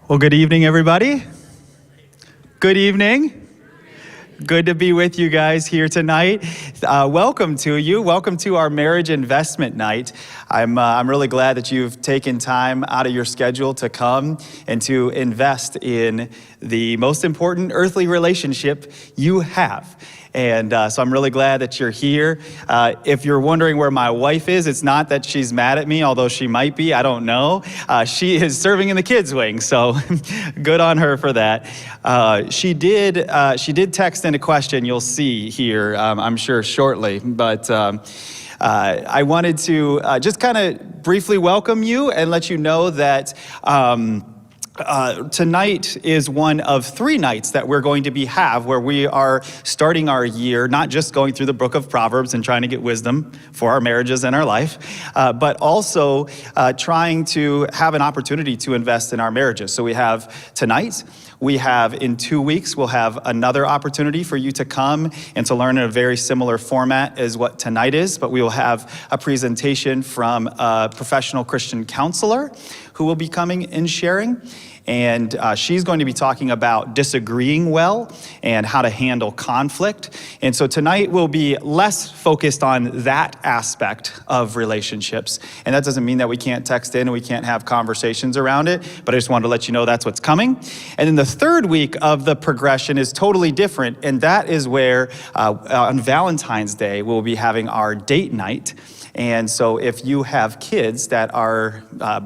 Well, good evening, everybody. Good evening. Good to be with you guys here tonight. Welcome to you. Welcome to our marriage investment night. I'm really glad that you've taken time out of your schedule to come and to invest in the most important earthly relationship you have. And so I'm really glad that you're here. If you're wondering where my wife is, it's not that she's mad at me, although she might be, I don't know. She is serving in the kids' wing, so good on her for that. She did text in a question you'll see here, I'm sure shortly, but I wanted to just kind of briefly welcome you and let you know that tonight is one of 3 nights that we're going to have where we are starting our year, not just going through the book of Proverbs and trying to get wisdom for our marriages and our life, but also trying to have an opportunity to invest in our marriages. So we have tonight, we have in 2 weeks, we'll have another opportunity for you to come and to learn in a very similar format as what tonight is, but we will have a presentation from a professional Christian counselor who will be coming and sharing. And she's going to be talking about disagreeing well and how to handle conflict. And so tonight will be less focused on that aspect of relationships. And that doesn't mean that we can't text in and we can't have conversations around it, but I just wanted to let you know that's what's coming. And then the third week of the progression is totally different. And that is where on Valentine's Day, we'll be having our date night. And so if you have kids that are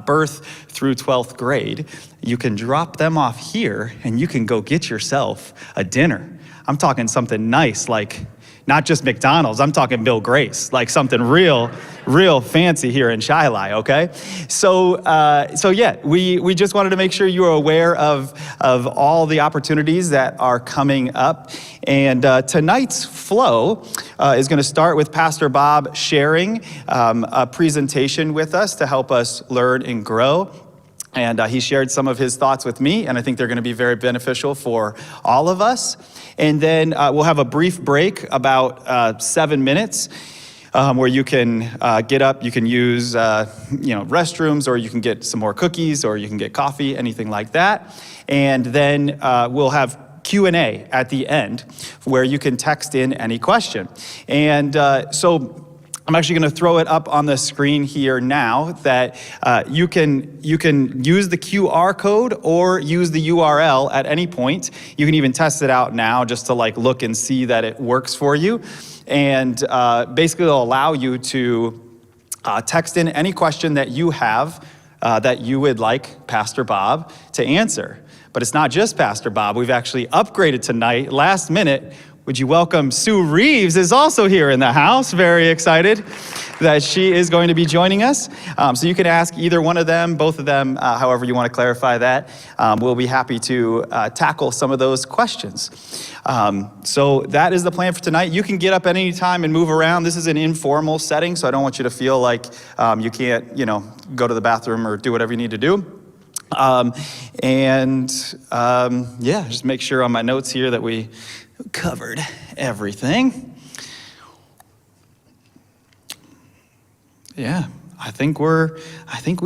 birth through 12th grade, you can drop them off here and you can go get yourself a dinner. I'm talking something nice, like not just McDonald's, I'm talking Bill Grace, like something real fancy here in Shiloh, okay? So yeah, we just wanted to make sure you are aware of all the opportunities that are coming up. And tonight's flow is gonna start with Pastor Bob sharing a presentation with us to help us learn and grow. And he shared some of his thoughts with me, and I think they're going to be very beneficial for all of us. And then we'll have a brief break, about 7 minutes, where you can get up, you can use restrooms, or you can get some more cookies, or you can get coffee, anything like that. And then we'll have Q&A at the end, where you can text in any question. And so I'm actually going to throw it up on the screen here now that you can use the QR code or use the URL at any point. You can even test it out now just to look and see that it works for you. And basically it'll allow you to text in any question that you have that you would like Pastor Bob to answer. But it's not just Pastor Bob. We've actually upgraded tonight, last minute. Would you welcome Sue Reeves is also here in the house. Very excited that she is going to be joining us. So you can ask either one of them, both of them, however you want to clarify that. We'll be happy to tackle some of those questions. So that is the plan for tonight. You can get up at any time and move around. This is an informal setting, so I don't want you to feel like you can't, go to the bathroom or do whatever you need to do. Yeah, just make sure on my notes here that we covered everything. Yeah, I think we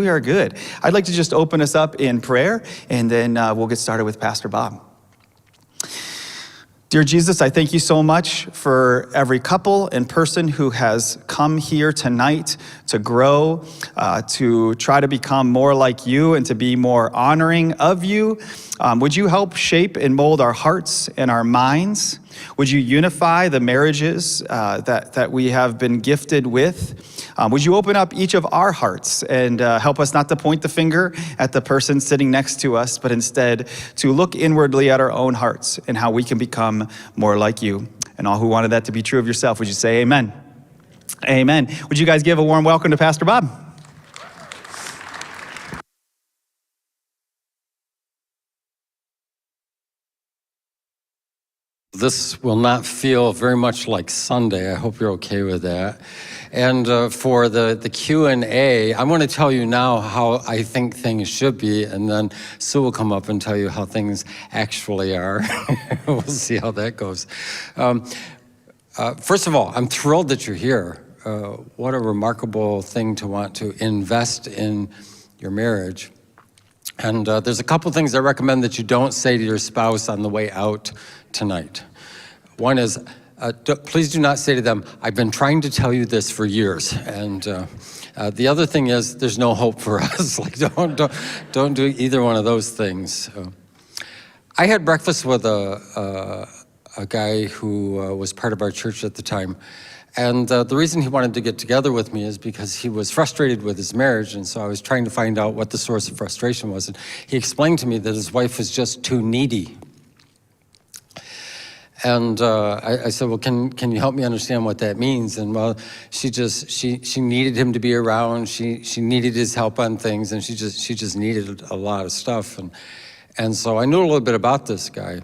are good. I'd like to just open us up in prayer, and then we'll get started with Pastor Bob. Dear Jesus, I thank you so much for every couple and person who has come here tonight to grow, to try to become more like you and to be more honoring of you. Would you help shape and mold our hearts and our minds? Would you unify the marriages that we have been gifted with? Would you open up each of our hearts and help us not to point the finger at the person sitting next to us, but instead to look inwardly at our own hearts and how we can become more like you. And all who wanted that to be true of yourself, would you say amen? Amen. Would you guys give a warm welcome to Pastor Bob? This will not feel very much like Sunday. I hope you're okay with that. And for the Q&A, I'm going to tell you now how I think things should be, and then Sue will come up and tell you how things actually are. We'll see how that goes. First of all, I'm thrilled that you're here. What a remarkable thing to want to invest in your marriage. And there's a couple things I recommend that you don't say to your spouse on the way out tonight. One is, please do not say to them, "I've been trying to tell you this for years." And the other thing is, there's no hope for us. Like, don't do either one of those things. I had breakfast with a guy who was part of our church at the time. And the reason he wanted to get together with me is because he was frustrated with his marriage, and so I was trying to find out what the source of frustration was. And he explained to me that his wife was just too needy. And I said, well, can you help me understand what that means? And well, she needed him to be around. She needed his help on things, and she just needed a lot of stuff. And so I knew a little bit about this guy.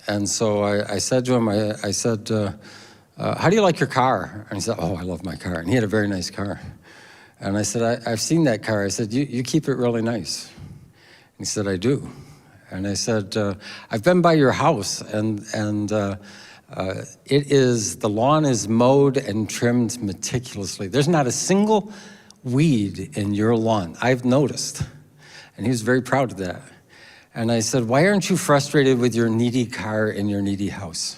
And so I said to him, I said, how do you like your car? And he said, oh, I love my car. And he had a very nice car. And I said, I've seen that car. I said, you keep it really nice. And he said, I do. And I said, I've been by your house, and the lawn is mowed and trimmed meticulously. There's not a single weed in your lawn, I've noticed. And he was very proud of that. And I said, why aren't you frustrated with your needy car and your needy house?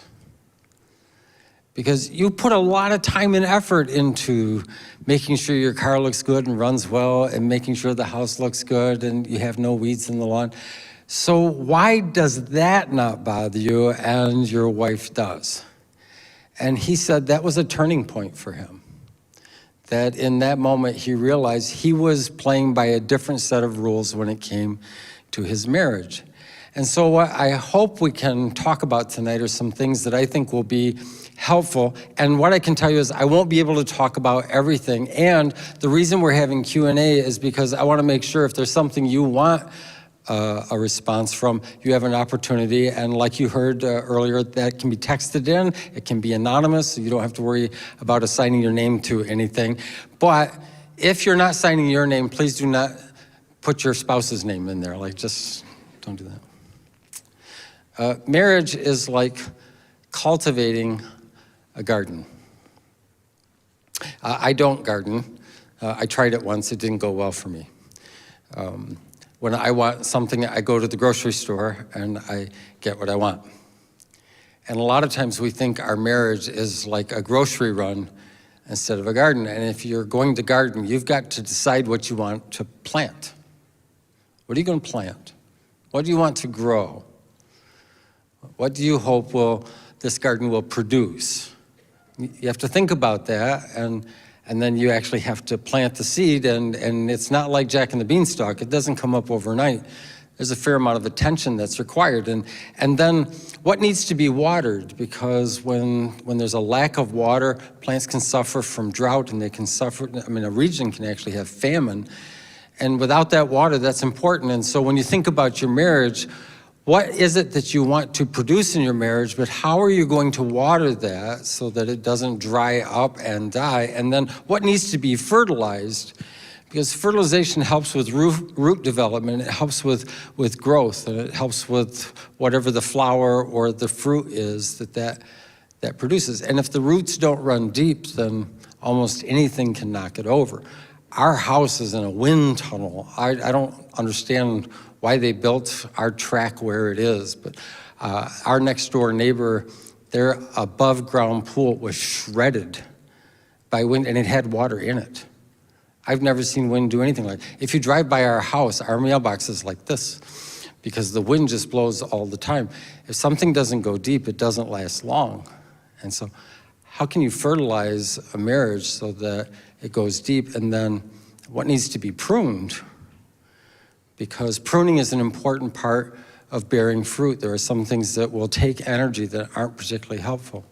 Because you put a lot of time and effort into making sure your car looks good and runs well, and making sure the house looks good and you have no weeds in the lawn. So why does that not bother you and your wife does? And he said that was a turning point for him. That in that moment he realized he was playing by a different set of rules when it came to his marriage. And so what I hope we can talk about tonight are some things that I think will be helpful. And what I can tell you is I won't be able to talk about everything. And the reason we're having Q&A is because I want to make sure if there's something you want a response from, you have an opportunity. And like you heard earlier, that can be texted in, it can be anonymous, so you don't have to worry about assigning your name to anything. But if you're not signing your name, please do not put your spouse's name in there. Like, just don't do that. Marriage is like cultivating a garden. I don't garden. I tried it once, it didn't go well for me. When I want something, I go to the grocery store and I get what I want. And a lot of times we think our marriage is like a grocery run instead of a garden. And if you're going to garden, you've got to decide what you want to plant. What are you going to plant? What do you want to grow? What do you hope this garden will produce? You have to think about that, and then you actually have to plant the seed, and it's not like Jack and the Beanstalk. It doesn't come up overnight. There's a fair amount of attention that's required. And then what needs to be watered? Because when there's a lack of water, plants can suffer from drought, and they can suffer, a region can actually have famine. And without that water, that's important. And so when you think about your marriage, what is it that you want to produce in your marriage, but how are you going to water that so that it doesn't dry up and die? And then what needs to be fertilized? Because fertilization helps with root development, it helps with growth, and it helps with whatever the flower or the fruit is that produces. And if the roots don't run deep, then almost anything can knock it over. Our house is in a wind tunnel. I don't understand why they built our track where it is, but our next door neighbor, their above ground pool was shredded by wind, and it had water in it. I've never seen wind do anything like that. If you drive by our house, our mailbox is like this, because the wind just blows all the time. If something doesn't go deep, it doesn't last long. And so how can you fertilize a marriage so that it goes deep? And then what needs to be pruned? Because pruning is an important part of bearing fruit. There are some things that will take energy that aren't particularly helpful.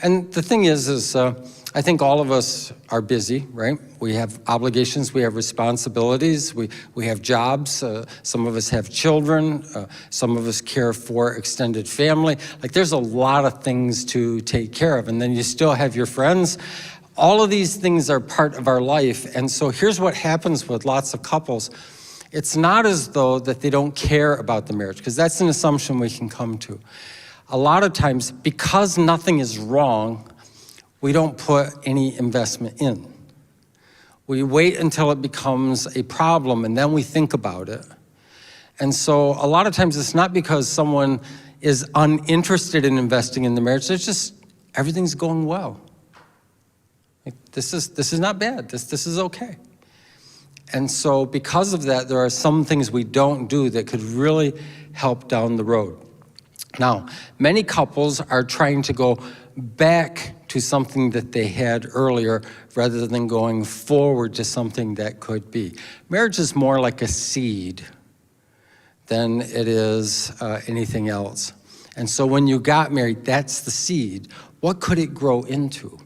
And the thing is I think all of us are busy, right? We have obligations, we have responsibilities, we have jobs, some of us have children, some of us care for extended family. Like, there's a lot of things to take care of, and then you still have your friends. All of these things are part of our life, and so here's what happens with lots of couples. It's not as though that they don't care about the marriage, because that's an assumption we can come to. A lot of times, because nothing is wrong, we don't put any investment in. We wait until it becomes a problem, and then we think about it. And so a lot of times it's not because someone is uninterested in investing in the marriage, it's just everything's going well. Like, this is not bad, this is okay. And so because of that, there are some things we don't do that could really help down the road. Now, many couples are trying to go back to something that they had earlier rather than going forward to something that could be. Marriage is more like a seed than it is anything else. And so when you got married, that's the seed. What could it grow into?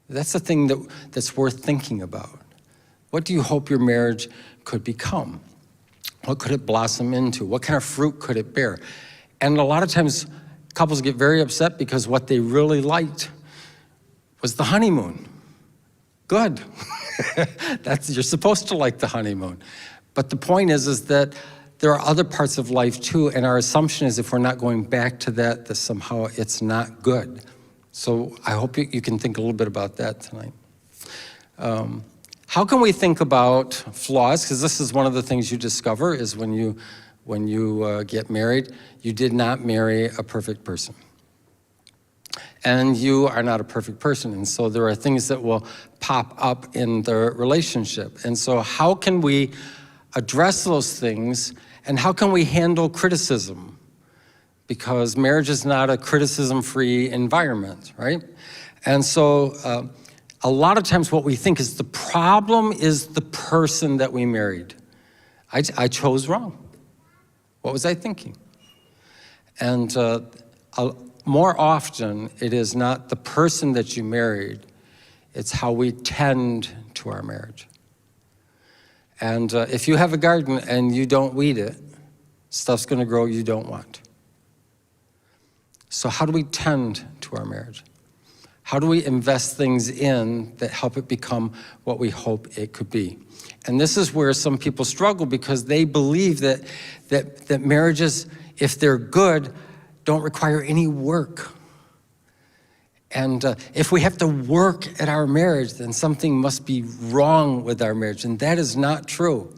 That's the thing that's worth thinking about. What do you hope your marriage could become? What could it blossom into? What kind of fruit could it bear? And a lot of times, couples get very upset because what they really liked was the honeymoon. Good. You're supposed to like the honeymoon. But the point is that there are other parts of life too, and our assumption is if we're not going back to that somehow it's not good. So I hope you can think a little bit about that tonight. How can we think about flaws? Because this is one of the things you discover is when you get married, you did not marry a perfect person. And you are not a perfect person. And so there are things that will pop up in the relationship. And so how can we address those things, and how can we handle criticism? Because marriage is not a criticism-free environment, right? And so a lot of times what we think is the problem is the person that we married. I chose wrong. What was I thinking? And more often, it is not the person that you married, it's how we tend to our marriage. And if you have a garden and you don't weed it, stuff's gonna grow you don't want. So how do we tend to our marriage? How do we invest things in that help it become what we hope it could be? And this is where some people struggle because they believe that marriages, if they're good, don't require any work. And if we have to work at our marriage, then something must be wrong with our marriage, and that is not true.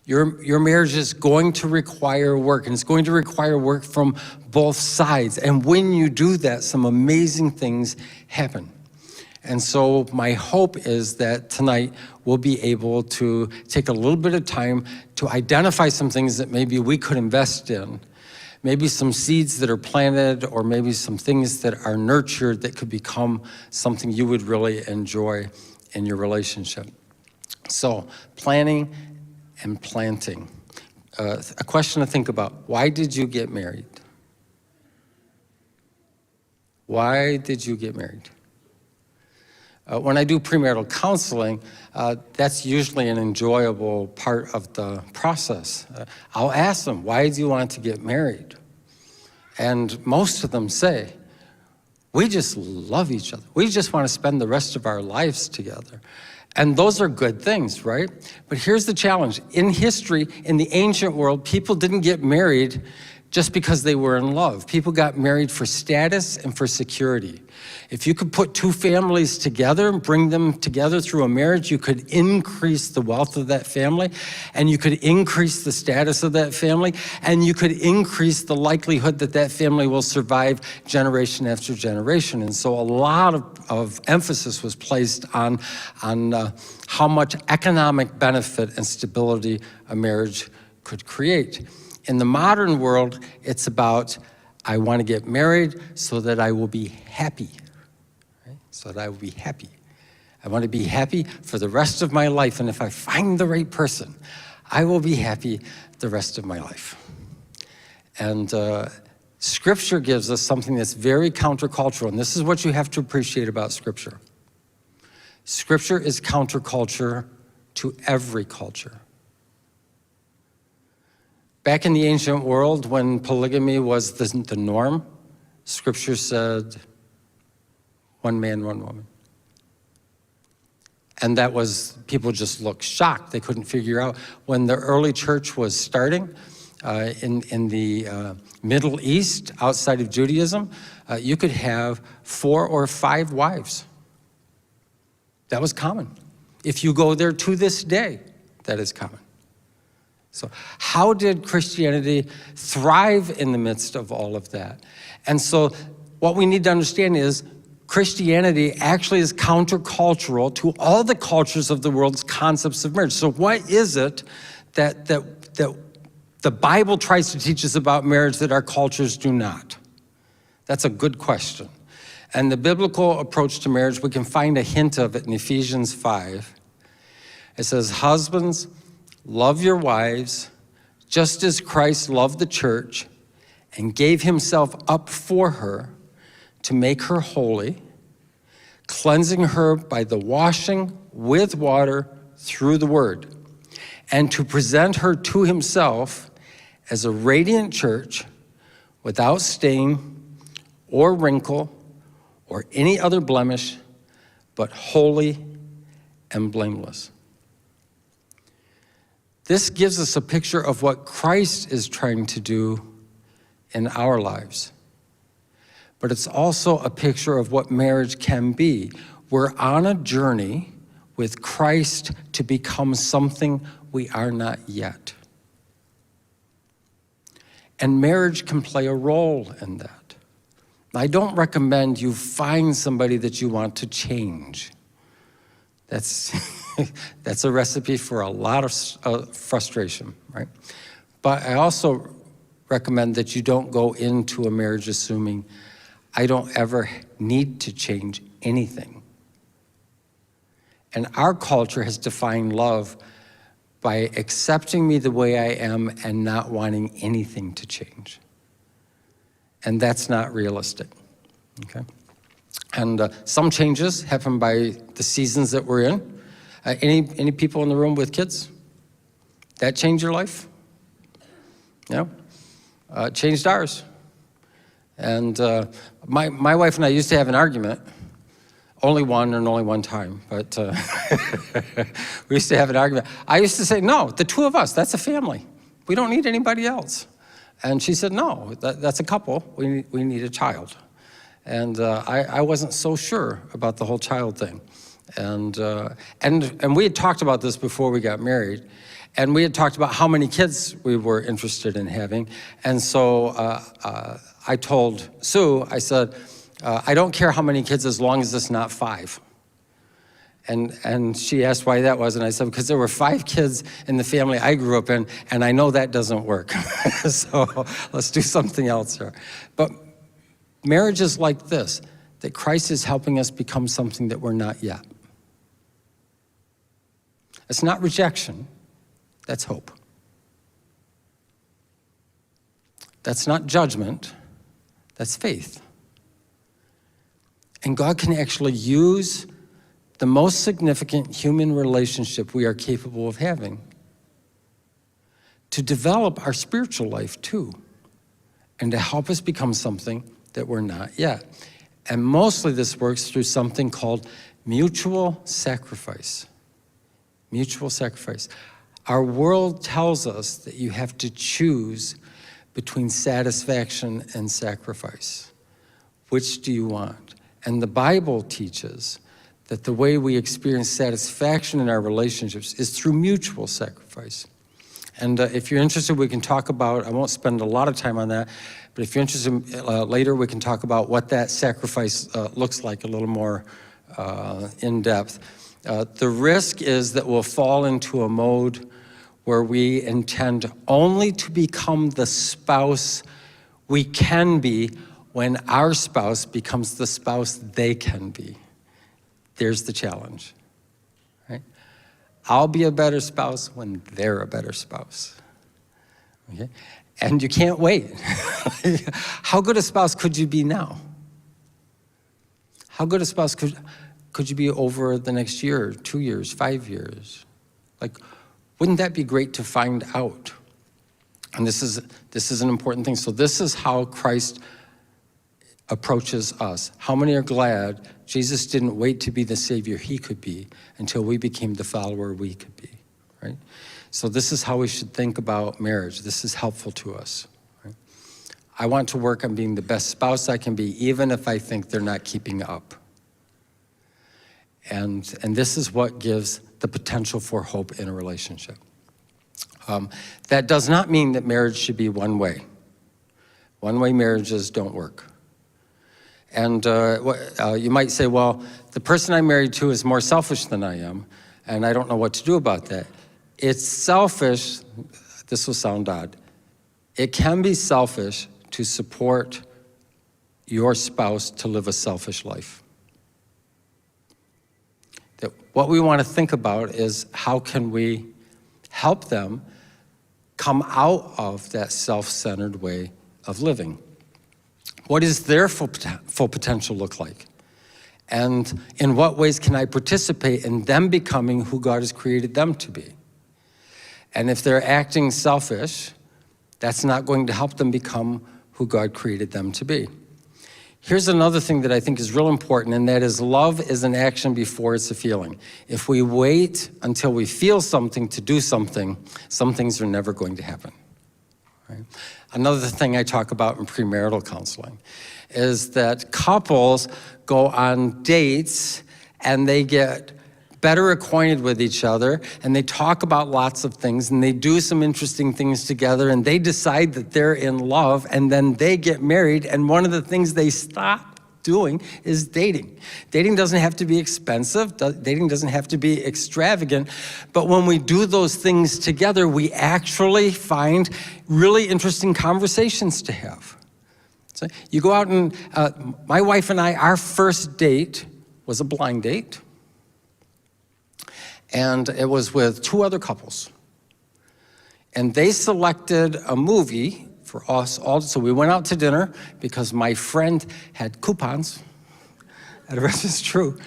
Your marriage is going to require work, and it's going to require work from both sides. And when you do that, some amazing things happen. And so my hope is that tonight we'll be able to take a little bit of time to identify some things that maybe we could invest in. Maybe some seeds that are planted, or maybe some things that are nurtured that could become something you would really enjoy in your relationship. So, planning and planting. A question to think about: why did you get married? Why did you get married? When I do premarital counseling, that's usually an enjoyable part of the process. I'll ask them, why do you want to get married? And most of them say, we just love each other. We just want to spend the rest of our lives together. And those are good things, right? But here's the challenge. In history, in the ancient world, people didn't get married just because they were in love. People got married for status and for security. If you could put two families together and bring them together through a marriage, you could increase the wealth of that family, and you could increase the status of that family, and you could increase the likelihood that that family will survive generation after generation. And so a lot of emphasis was placed on how much economic benefit and stability a marriage could create. In the modern world, it's about, I want to get married so that I will be happy, right? So that I will be happy. I want to be happy for the rest of my life, and if I find the right person, I will be happy the rest of my life. And Scripture gives us something that's very countercultural, and this is what you have to appreciate about Scripture. Scripture is counterculture to every culture. Back in the ancient world, when polygamy was the norm, Scripture said, one man, one woman. And that was, people just looked shocked. They couldn't figure out. When the early church was starting in the Middle East, outside of Judaism, you could have 4 or 5 wives. That was common. If you go there to this day, that is common. So how did Christianity thrive in the midst of all of that? And so what we need to understand is Christianity actually is countercultural to all the cultures of the world's concepts of marriage. So what is it that the Bible tries to teach us about marriage that our cultures do not? That's a good question. And the biblical approach to marriage, we can find a hint of it in Ephesians 5. It says, husbands, love your wives, just as Christ loved the church and gave himself up for her to make her holy, cleansing her by the washing with water through the word, and to present her to himself as a radiant church without stain or wrinkle or any other blemish, but holy and blameless. This gives us a picture of what Christ is trying to do in our lives. But it's also a picture of what marriage can be. We're on a journey with Christ to become something we are not yet. And marriage can play a role in that. I don't recommend you find somebody that you want to change. That's a recipe for a lot of frustration, right? But I also recommend that you don't go into a marriage assuming I don't ever need to change anything. And our culture has defined love by accepting me the way I am and not wanting anything to change. And that's not realistic, okay? And some changes happen by the seasons that we're in. Any people in the room with kids? That changed your life? Yeah, it changed ours. And my wife and I used to have an argument, only one and only one time, but we used to have an argument. I used to say, no, the two of us, that's a family. We don't need anybody else. And she said, no, that's a couple. We need a child. And I wasn't so sure about the whole child thing. And we had talked about this before we got married. And we had talked about how many kids we were interested in having. And so I told Sue, I said, I don't care how many kids as long as it's not 5. And she asked why that was, and I said, because there were 5 kids in the family I grew up in, and I know that doesn't work. So let's do something else here. But marriage is like this, that Christ is helping us become something that we're not yet. It's not rejection, that's hope. That's not judgment, that's faith. And God can actually use the most significant human relationship we are capable of having to develop our spiritual life too, and to help us become something that we're not yet. And mostly this works through something called mutual sacrifice. Mutual sacrifice. Our world tells us that you have to choose between satisfaction and sacrifice. Which do you want? And the Bible teaches that the way we experience satisfaction in our relationships is through mutual sacrifice. And if you're interested, we can talk about, I won't spend a lot of time on that, but if you're interested, later we can talk about what that sacrifice looks like a little more in depth. The risk is that we'll fall into a mode where we intend only to become the spouse we can be when our spouse becomes the spouse they can be. There's the challenge, right? I'll be a better spouse when they're a better spouse, okay? And you can't wait. How good a spouse could you be now? How good a spouse could you be over the next year, 2 years, 5 years? Like, wouldn't that be great to find out? And this is an important thing. So this is how Christ approaches us. How many are glad Jesus didn't wait to be the Savior he could be until we became the follower we could be, right? So this is how we should think about marriage. This is helpful to us, right? I want to work on being the best spouse I can be, even if I think they're not keeping up. And this is what gives the potential for hope in a relationship. That does not mean that marriage should be one way. One-way marriages don't work. And you might say, well, the person I'm married to is more selfish than I am, and I don't know what to do about that. It's selfish, this will sound odd, it can be selfish to support your spouse to live a selfish life. That what we want to think about is how can we help them come out of that self-centered way of living. What does their full potential look like? And in what ways can I participate in them becoming who God has created them to be? And if they're acting selfish, that's not going to help them become who God created them to be. Here's another thing that I think is real important, and that is love is an action before it's a feeling. If we wait until we feel something to do something, some things are never going to happen. Right? Another thing I talk about in premarital counseling is that couples go on dates and they get better acquainted with each other and they talk about lots of things and they do some interesting things together and they decide that they're in love and then they get married, and one of the things they stop doing is dating. Dating doesn't have to be expensive, dating doesn't have to be extravagant, but when we do those things together, we actually find really interesting conversations to have. So you go out and, my wife and I, our first date was a blind date, and it was with two other couples. And they selected a movie for us all, so we went out to dinner because my friend had coupons. The rest is true.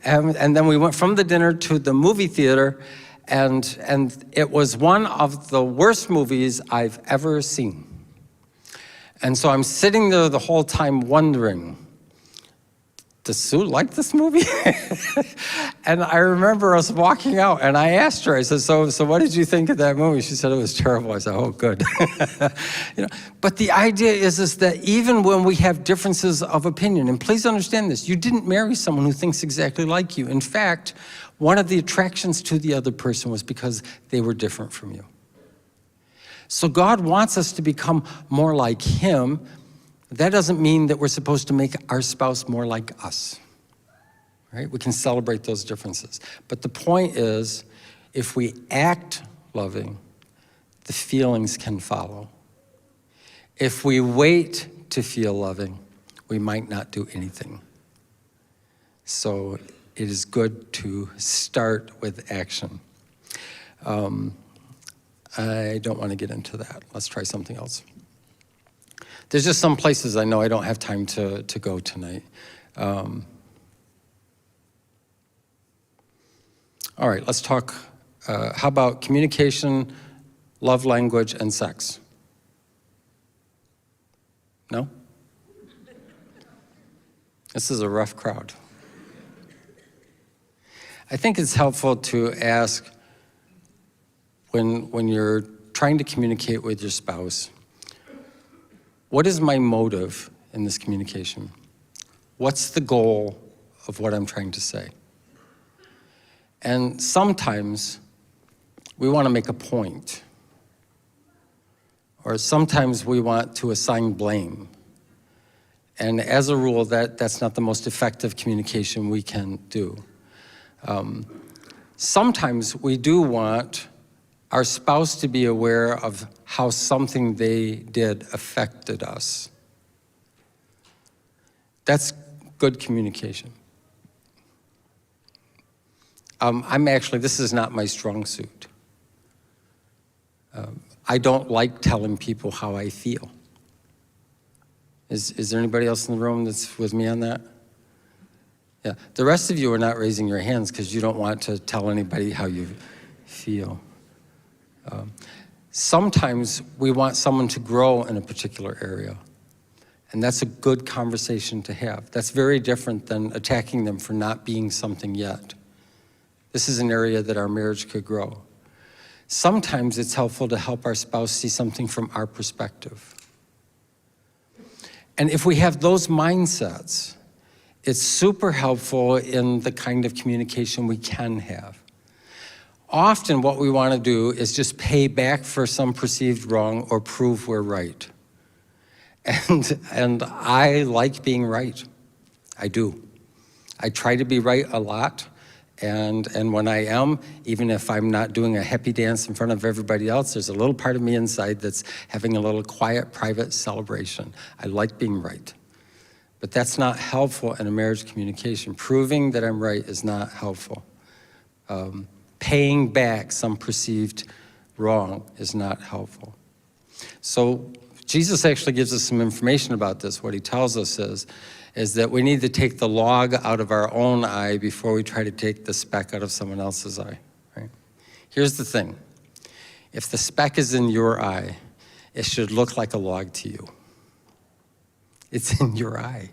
And then we went from the dinner to the movie theater, and it was one of the worst movies I've ever seen. And so I'm sitting there the whole time wondering, does Sue like this movie? And I remember us walking out, and I asked her, I said, so what did you think of that movie? She said it was terrible. I said, oh, good. But the idea is that even when we have differences of opinion, and please understand this, you didn't marry someone who thinks exactly like you. In fact, one of the attractions to the other person was because they were different from you. So God wants us to become more like him. That doesn't mean that we're supposed to make our spouse more like us, right? We can celebrate those differences. But the point is, if we act loving, the feelings can follow. If we wait to feel loving, we might not do anything. So it is good to start with action. I don't want to get into that. Let's try something else. There's just some places I know I don't have time to go tonight. All right, let's talk, how about communication, love language, and sex? No? This is a rough crowd. I think it's helpful to ask when you're trying to communicate with your spouse, what is my motive in this communication? What's the goal of what I'm trying to say? And sometimes we want to make a point, or sometimes we want to assign blame. And as a rule, that's not the most effective communication we can do. Sometimes we do want our spouse to be aware of how something they did affected us. That's good communication. This is not my strong suit. I don't like telling people how I feel. Is there anybody else in the room that's with me on that? Yeah, the rest of you are not raising your hands because you don't want to tell anybody how you feel. Sometimes we want someone to grow in a particular area, and that's a good conversation to have. That's very different than attacking them for not being something yet. This is an area that our marriage could grow. Sometimes it's helpful to help our spouse see something from our perspective. And if we have those mindsets, it's super helpful in the kind of communication we can have. Often what we want to do is just pay back for some perceived wrong or prove we're right. And I like being right. I do. I try to be right a lot. And when I am, even if I'm not doing a happy dance in front of everybody else, there's a little part of me inside that's having a little quiet, private celebration. I like being right. But that's not helpful in a marriage communication. Proving that I'm right is not helpful. Paying back some perceived wrong is not helpful. So Jesus actually gives us some information about this. What he tells us is that we need to take the log out of our own eye before we try to take the speck out of someone else's eye. Right? Here's the thing. If the speck is in your eye, it should look like a log to you. It's in your eye.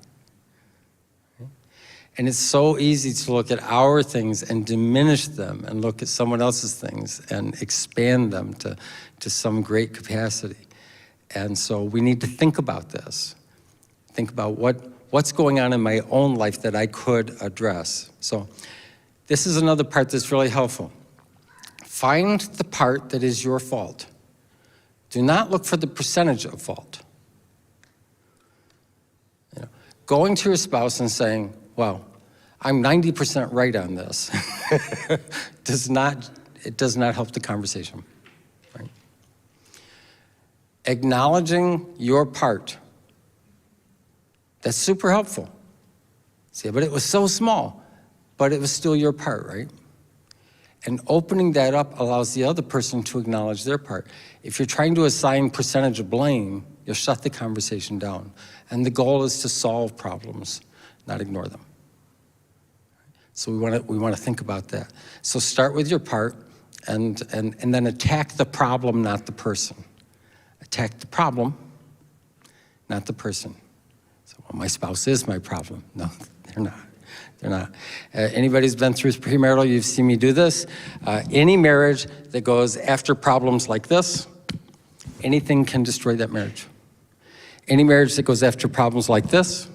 And it's so easy to look at our things and diminish them and look at someone else's things and expand them to some great capacity. And so we need to think about this. Think about what's going on in my own life that I could address. So this is another part that's really helpful. Find the part that is your fault. Do not look for the percentage of fault. Going to your spouse and saying, well, I'm 90% right on this, does not help the conversation. Right? Acknowledging your part, that's super helpful. See, but it was so small, but it was still your part, right? And opening that up allows the other person to acknowledge their part. If you're trying to assign percentage of blame, you'll shut the conversation down. And the goal is to solve problems, not ignore them. So we want to think about that. So start with your part and then attack the problem, not the person. Attack the problem, not the person. So, well, my spouse is my problem. No, they're not. They're not. Anybody's been through premarital, you've seen me do this. Any marriage that goes after problems like this, anything can destroy that marriage. Any marriage that goes after problems like this,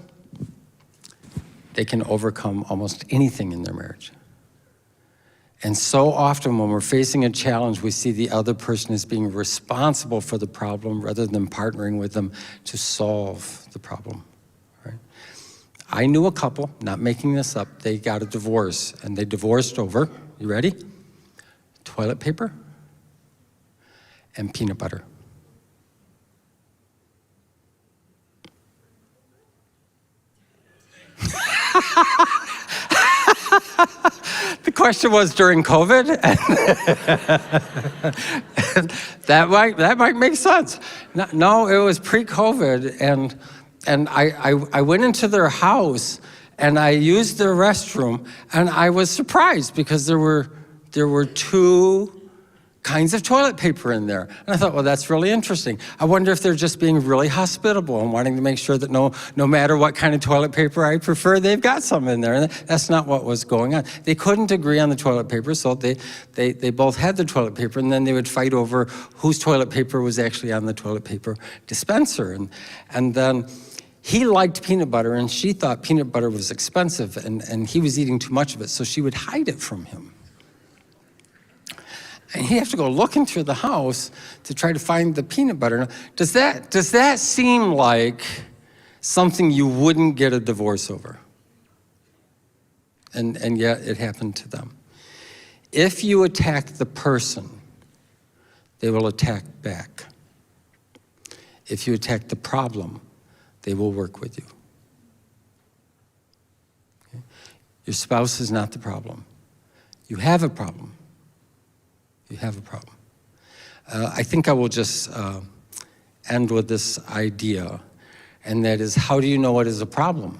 they can overcome almost anything in their marriage. And so often when we're facing a challenge, we see the other person as being responsible for the problem rather than partnering with them to solve the problem. Right? I knew a couple, not making this up, they got a divorce, and they divorced over, you ready? Toilet paper and peanut butter. The question was during COVID. that might make sense. No, it was pre-COVID, and I went into their house and I used their restroom, and I was surprised because there were two kinds of toilet paper in there. And I thought, well, that's really interesting. I wonder if they're just being really hospitable and wanting to make sure that no matter what kind of toilet paper I prefer, they've got some in there. And that's not what was going on. They couldn't agree on the toilet paper, so they both had the toilet paper, and then they would fight over whose toilet paper was actually on the toilet paper dispenser. And then he liked peanut butter, and she thought peanut butter was expensive, and he was eating too much of it, so she would hide it from him. And he'd have to go looking through the house to try to find the peanut butter. Does that seem like something you wouldn't get a divorce over? And yet it happened to them. If you attack the person, they will attack back. If you attack the problem, they will work with you. Okay? Your spouse is not the problem. You have a problem. You have a problem. I think I will just end with this idea, and that is, how do you know what is a problem?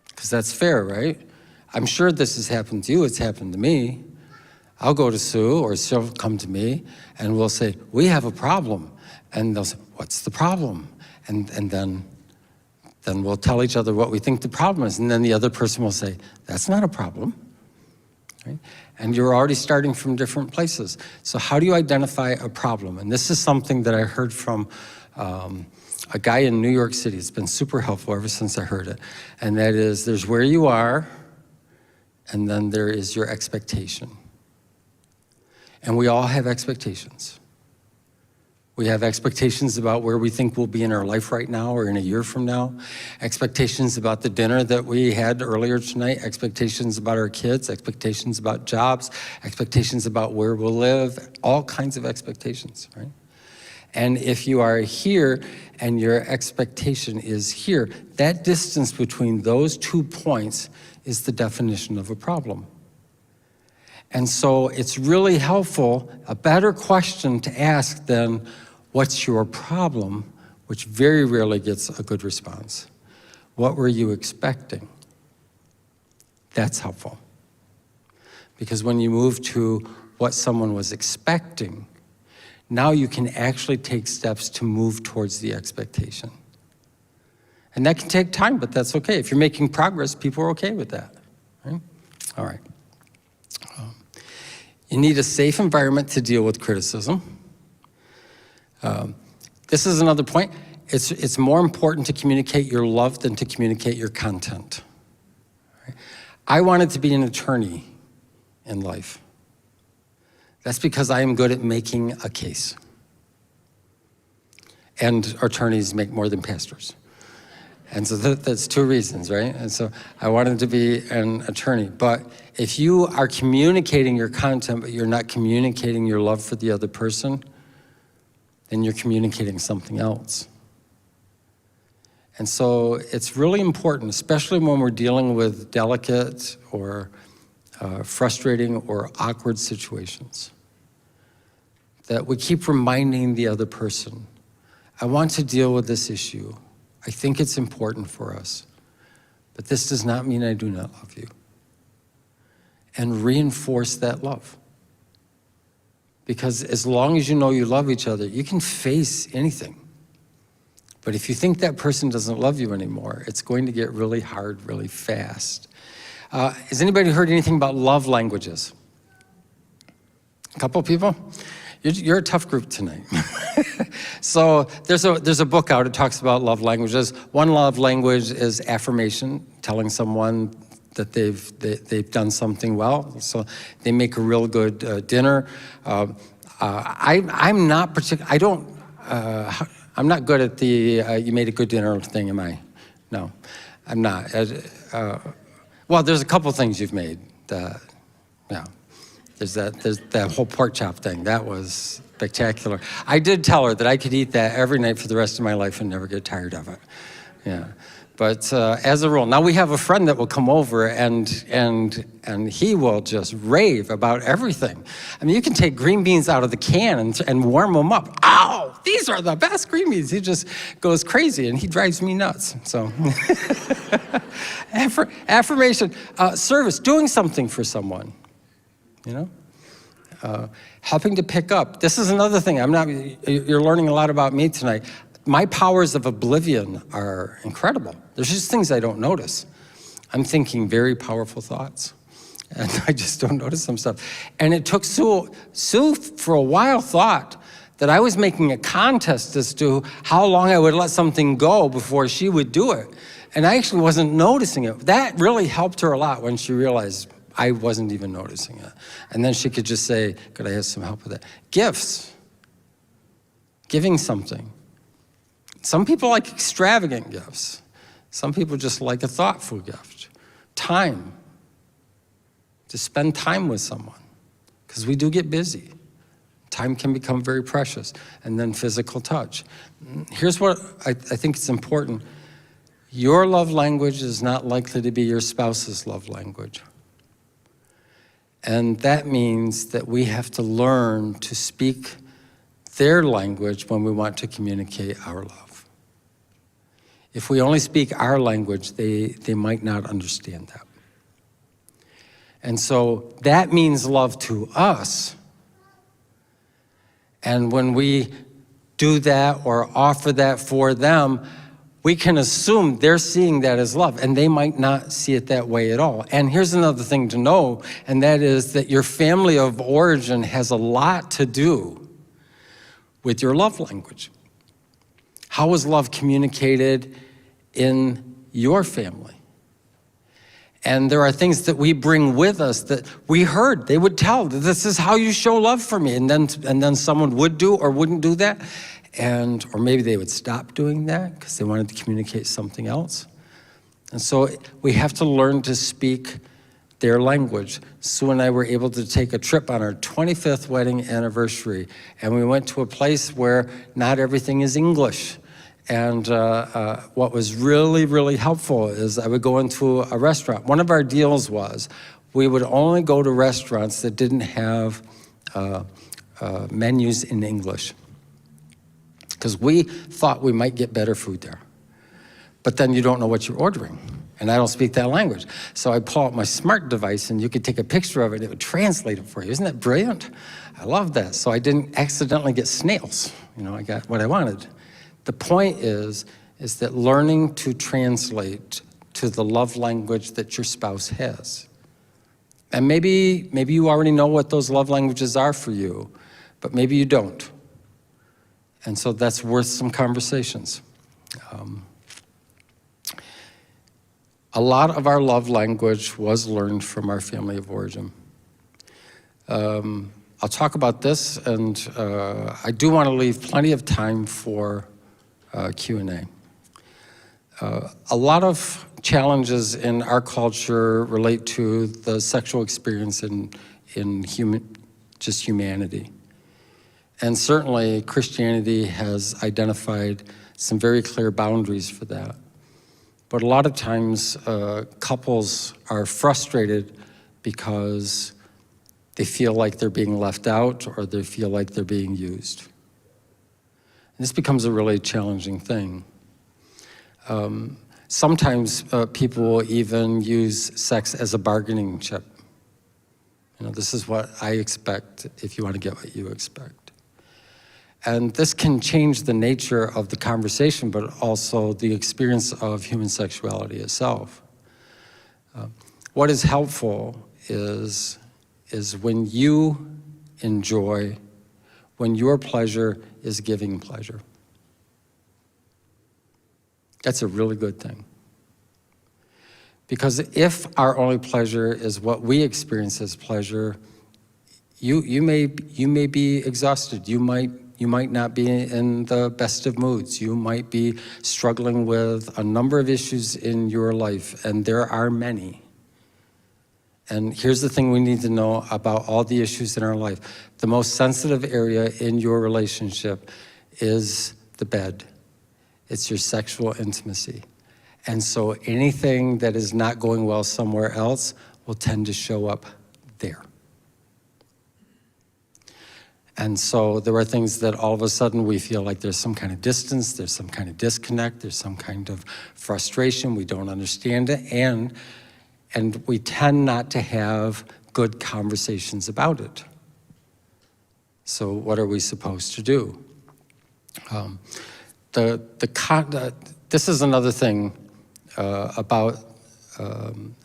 Because that's fair, right? I'm sure this has happened to you, it's happened to me. I'll go to Sue, or she'll come to me, and we'll say, we have a problem. And they'll say, what's the problem? And then we'll tell each other what we think the problem is, and then the other person will say, that's not a problem. Right? And you're already starting from different places. So how do you identify a problem? And this is something that I heard from a guy in New York City. It's been super helpful ever since I heard it. And that is, there's where you are, and then there is your expectation. And we all have expectations. We have expectations about where we think we'll be in our life right now or in a year from now, expectations about the dinner that we had earlier tonight, expectations about our kids, expectations about jobs, expectations about where we'll live, all kinds of expectations, right? And if you are here and your expectation is here, that distance between those 2 points is the definition of a problem. And so it's really helpful, a better question to ask than, what's your problem, which very rarely gets a good response. What were you expecting? That's helpful. Because when you move to what someone was expecting, now you can actually take steps to move towards the expectation. And that can take time, but that's okay. If you're making progress, people are okay with that, right? All right. You need a safe environment to deal with criticism. This is another point. It's more important to communicate your love than to communicate your content. Right? I wanted to be an attorney in life. That's because I am good at making a case. And attorneys make more than pastors. And so that's 2 reasons, right? And so I wanted to be an attorney. But if you are communicating your content, but you're not communicating your love for the other person, then you're communicating something else. And so it's really important, especially when we're dealing with delicate or frustrating or awkward situations, that we keep reminding the other person, I want to deal with this issue. I think it's important for us, but this does not mean I do not love you. And reinforce that love. Because as long as you know you love each other, you can face anything. But if you think that person doesn't love you anymore, it's going to get really hard really fast. Has anybody heard anything about love languages? A couple people? You're a tough group tonight. So there's a book out that talks about love languages. One love language is affirmation, telling someone that they've done something well. So they make a real good dinner. I'm not particular. I'm not good at the you made a good dinner thing. Am I? No, I'm not. Well, there's a couple things you've made. Yeah. There's that whole pork chop thing. That was spectacular. I did tell her that I could eat that every night for the rest of my life and never get tired of it. Yeah. But as a rule, now we have a friend that will come over and he will just rave about everything. I mean, you can take green beans out of the can and warm them up. Ow, these are the best green beans. He just goes crazy and he drives me nuts. So affirmation, service, doing something for someone, you know? Helping to pick up. This is another thing. You're learning a lot about me tonight. My powers of oblivion are incredible. There's just things I don't notice. I'm thinking very powerful thoughts, and I just don't notice some stuff. And it took Sue for a while thought that I was making a contest as to how long I would let something go before she would do it. And I actually wasn't noticing it. That really helped her a lot when she realized I wasn't even noticing it. And then she could just say, could I have some help with that? Gifts, giving something. Some people like extravagant gifts. Some people just like a thoughtful gift. Time, to spend time with someone, because we do get busy. Time can become very precious. And then physical touch. Here's what I think it's important. Your love language is not likely to be your spouse's love language. And that means that we have to learn to speak their language when we want to communicate our love. If we only speak our language, they might not understand that. And so that means love to us. And when we do that or offer that for them, we can assume they're seeing that as love, and they might not see it that way at all. And here's another thing to know, and that is that your family of origin has a lot to do with your love language. How was love communicated in your family? And there are things that we bring with us that we heard. They would tell, this is how you show love for me. And then someone would do or wouldn't do that. Or maybe they would stop doing that because they wanted to communicate something else. And so we have to learn to speak their language. Sue and I were able to take a trip on our 25th wedding anniversary, and we went to a place where not everything is English. And what was really, really helpful is I would go into a restaurant. One of our deals was we would only go to restaurants that didn't have menus in English, because we thought we might get better food there. But then you don't know what you're ordering. And I don't speak that language. So I pull out my smart device and you could take a picture of it and it would translate it for you. Isn't that brilliant? I love that. So I didn't accidentally get snails. I got what I wanted. The point is that learning to translate to the love language that your spouse has. And maybe you already know what those love languages are for you, but maybe you don't. And so that's worth some conversations. A lot of our love language was learned from our family of origin. I'll talk about this, and I do want to leave plenty of time for Q&A. A lot of challenges in our culture relate to the sexual experience in humanity. And certainly Christianity has identified some very clear boundaries for that. But a lot of times couples are frustrated because they feel like they're being left out or they feel like they're being used. And this becomes a really challenging thing. Sometimes people will even use sex as a bargaining chip. This is what I expect if you want to get what you expect. And this can change the nature of the conversation, but also the experience of human sexuality itself. What is helpful is when you enjoy, when your pleasure is giving pleasure. That's a really good thing. Because if our only pleasure is what we experience as pleasure, you may be exhausted. You might not be in the best of moods. You might be struggling with a number of issues in your life, and there are many. And here's the thing we need to know about all the issues in our life. The most sensitive area in your relationship is the bed. It's your sexual intimacy. And so anything that is not going well somewhere else will tend to show up there. And so there are things that all of a sudden we feel like there's some kind of distance, there's some kind of disconnect, there's some kind of frustration, we don't understand it, and we tend not to have good conversations about it. So what are we supposed to do? This is another thing about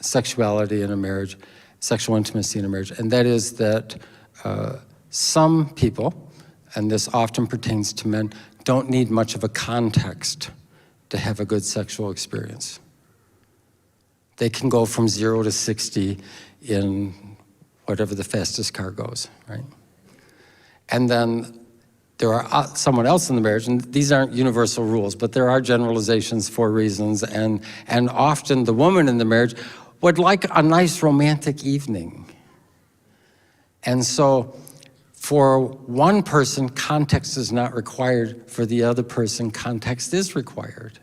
sexuality in a marriage, sexual intimacy in a marriage, and that is that some people, and this often pertains to men, don't need much of a context to have a good sexual experience. They can go from 0 to 60 in whatever the fastest car goes, right? And then there are someone else in the marriage, and these aren't universal rules, but there are generalizations for reasons, and often the woman in the marriage would like a nice romantic evening. And so for one person, context is not required. For the other person, context is required.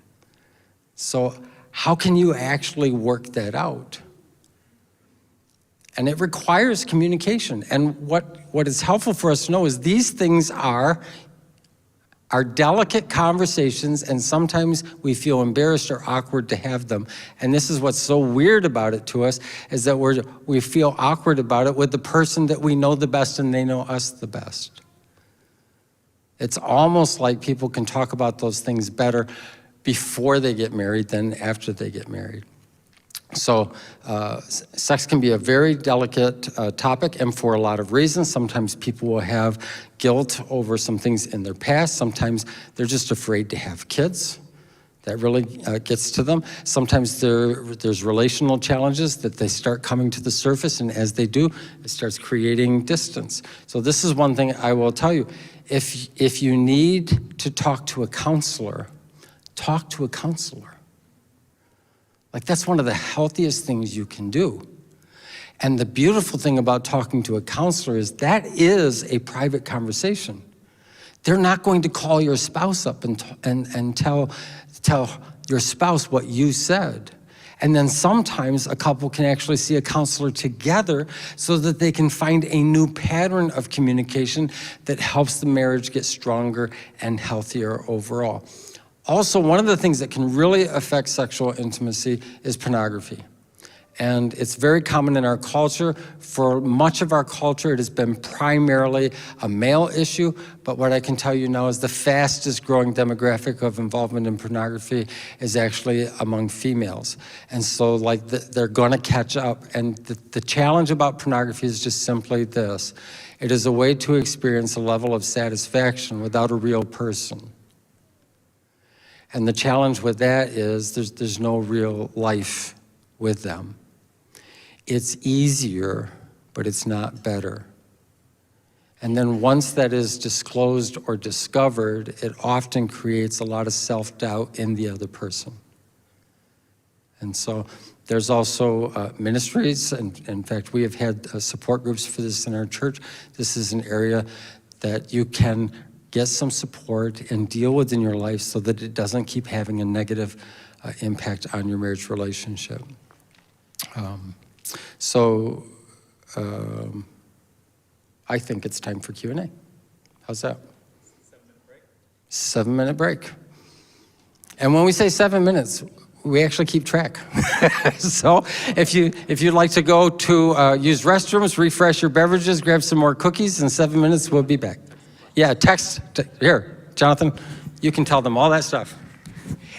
So how can you actually work that out? And it requires communication. And what is helpful for us to know is these things are delicate conversations, and sometimes we feel embarrassed or awkward to have them. And this is what's so weird about it to us, is that we feel awkward about it with the person that we know the best and they know us the best. It's almost like people can talk about those things better before they get married than after they get married. So sex can be a very delicate topic, and for a lot of reasons. Sometimes people will have guilt over some things in their past. Sometimes they're just afraid to have kids. That really gets to them. Sometimes there's relational challenges that they start coming to the surface, and as they do, it starts creating distance. So this is one thing I will tell you. If you need to talk to a counselor, talk to a counselor. Like, that's one of the healthiest things you can do. And the beautiful thing about talking to a counselor is that is a private conversation. They're not going to call your spouse up and tell your spouse what you said. And then sometimes a couple can actually see a counselor together so that they can find a new pattern of communication that helps the marriage get stronger and healthier overall. Also, one of the things that can really affect sexual intimacy is pornography. And it's very common in our culture. For much of our culture, it has been primarily a male issue, but what I can tell you now is the fastest growing demographic of involvement in pornography is actually among females. And so they're gonna catch up. And the challenge about pornography is just simply this. It is a way to experience a level of satisfaction without a real person. And the challenge with that is there's no real life with them. It's easier, but it's not better. And then once that is disclosed or discovered, it often creates a lot of self-doubt in the other person. And so there's also ministries, and in fact, we have had support groups for this in our church. This is an area that you can get some support and deal with in your life so that it doesn't keep having a negative impact on your marriage relationship. I think it's time for Q&A. How's that? 7-minute break. 7-minute break. And when we say 7 minutes, we actually keep track. So if you'd like to go to use restrooms, refresh your beverages, grab some more cookies, in 7 minutes, we'll be back. Yeah, here, Jonathan, you can tell them all that stuff.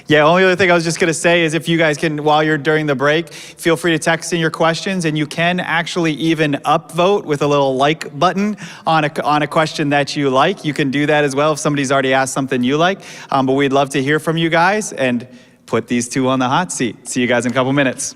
Yeah, only other thing I was just gonna say is if you guys can, while you're during the break, feel free to text in your questions, and you can actually even upvote with a little like button on a question that you like. You can do that as well if somebody's already asked something you like. But we'd love to hear from you guys and put these two on the hot seat. See you guys in a couple minutes.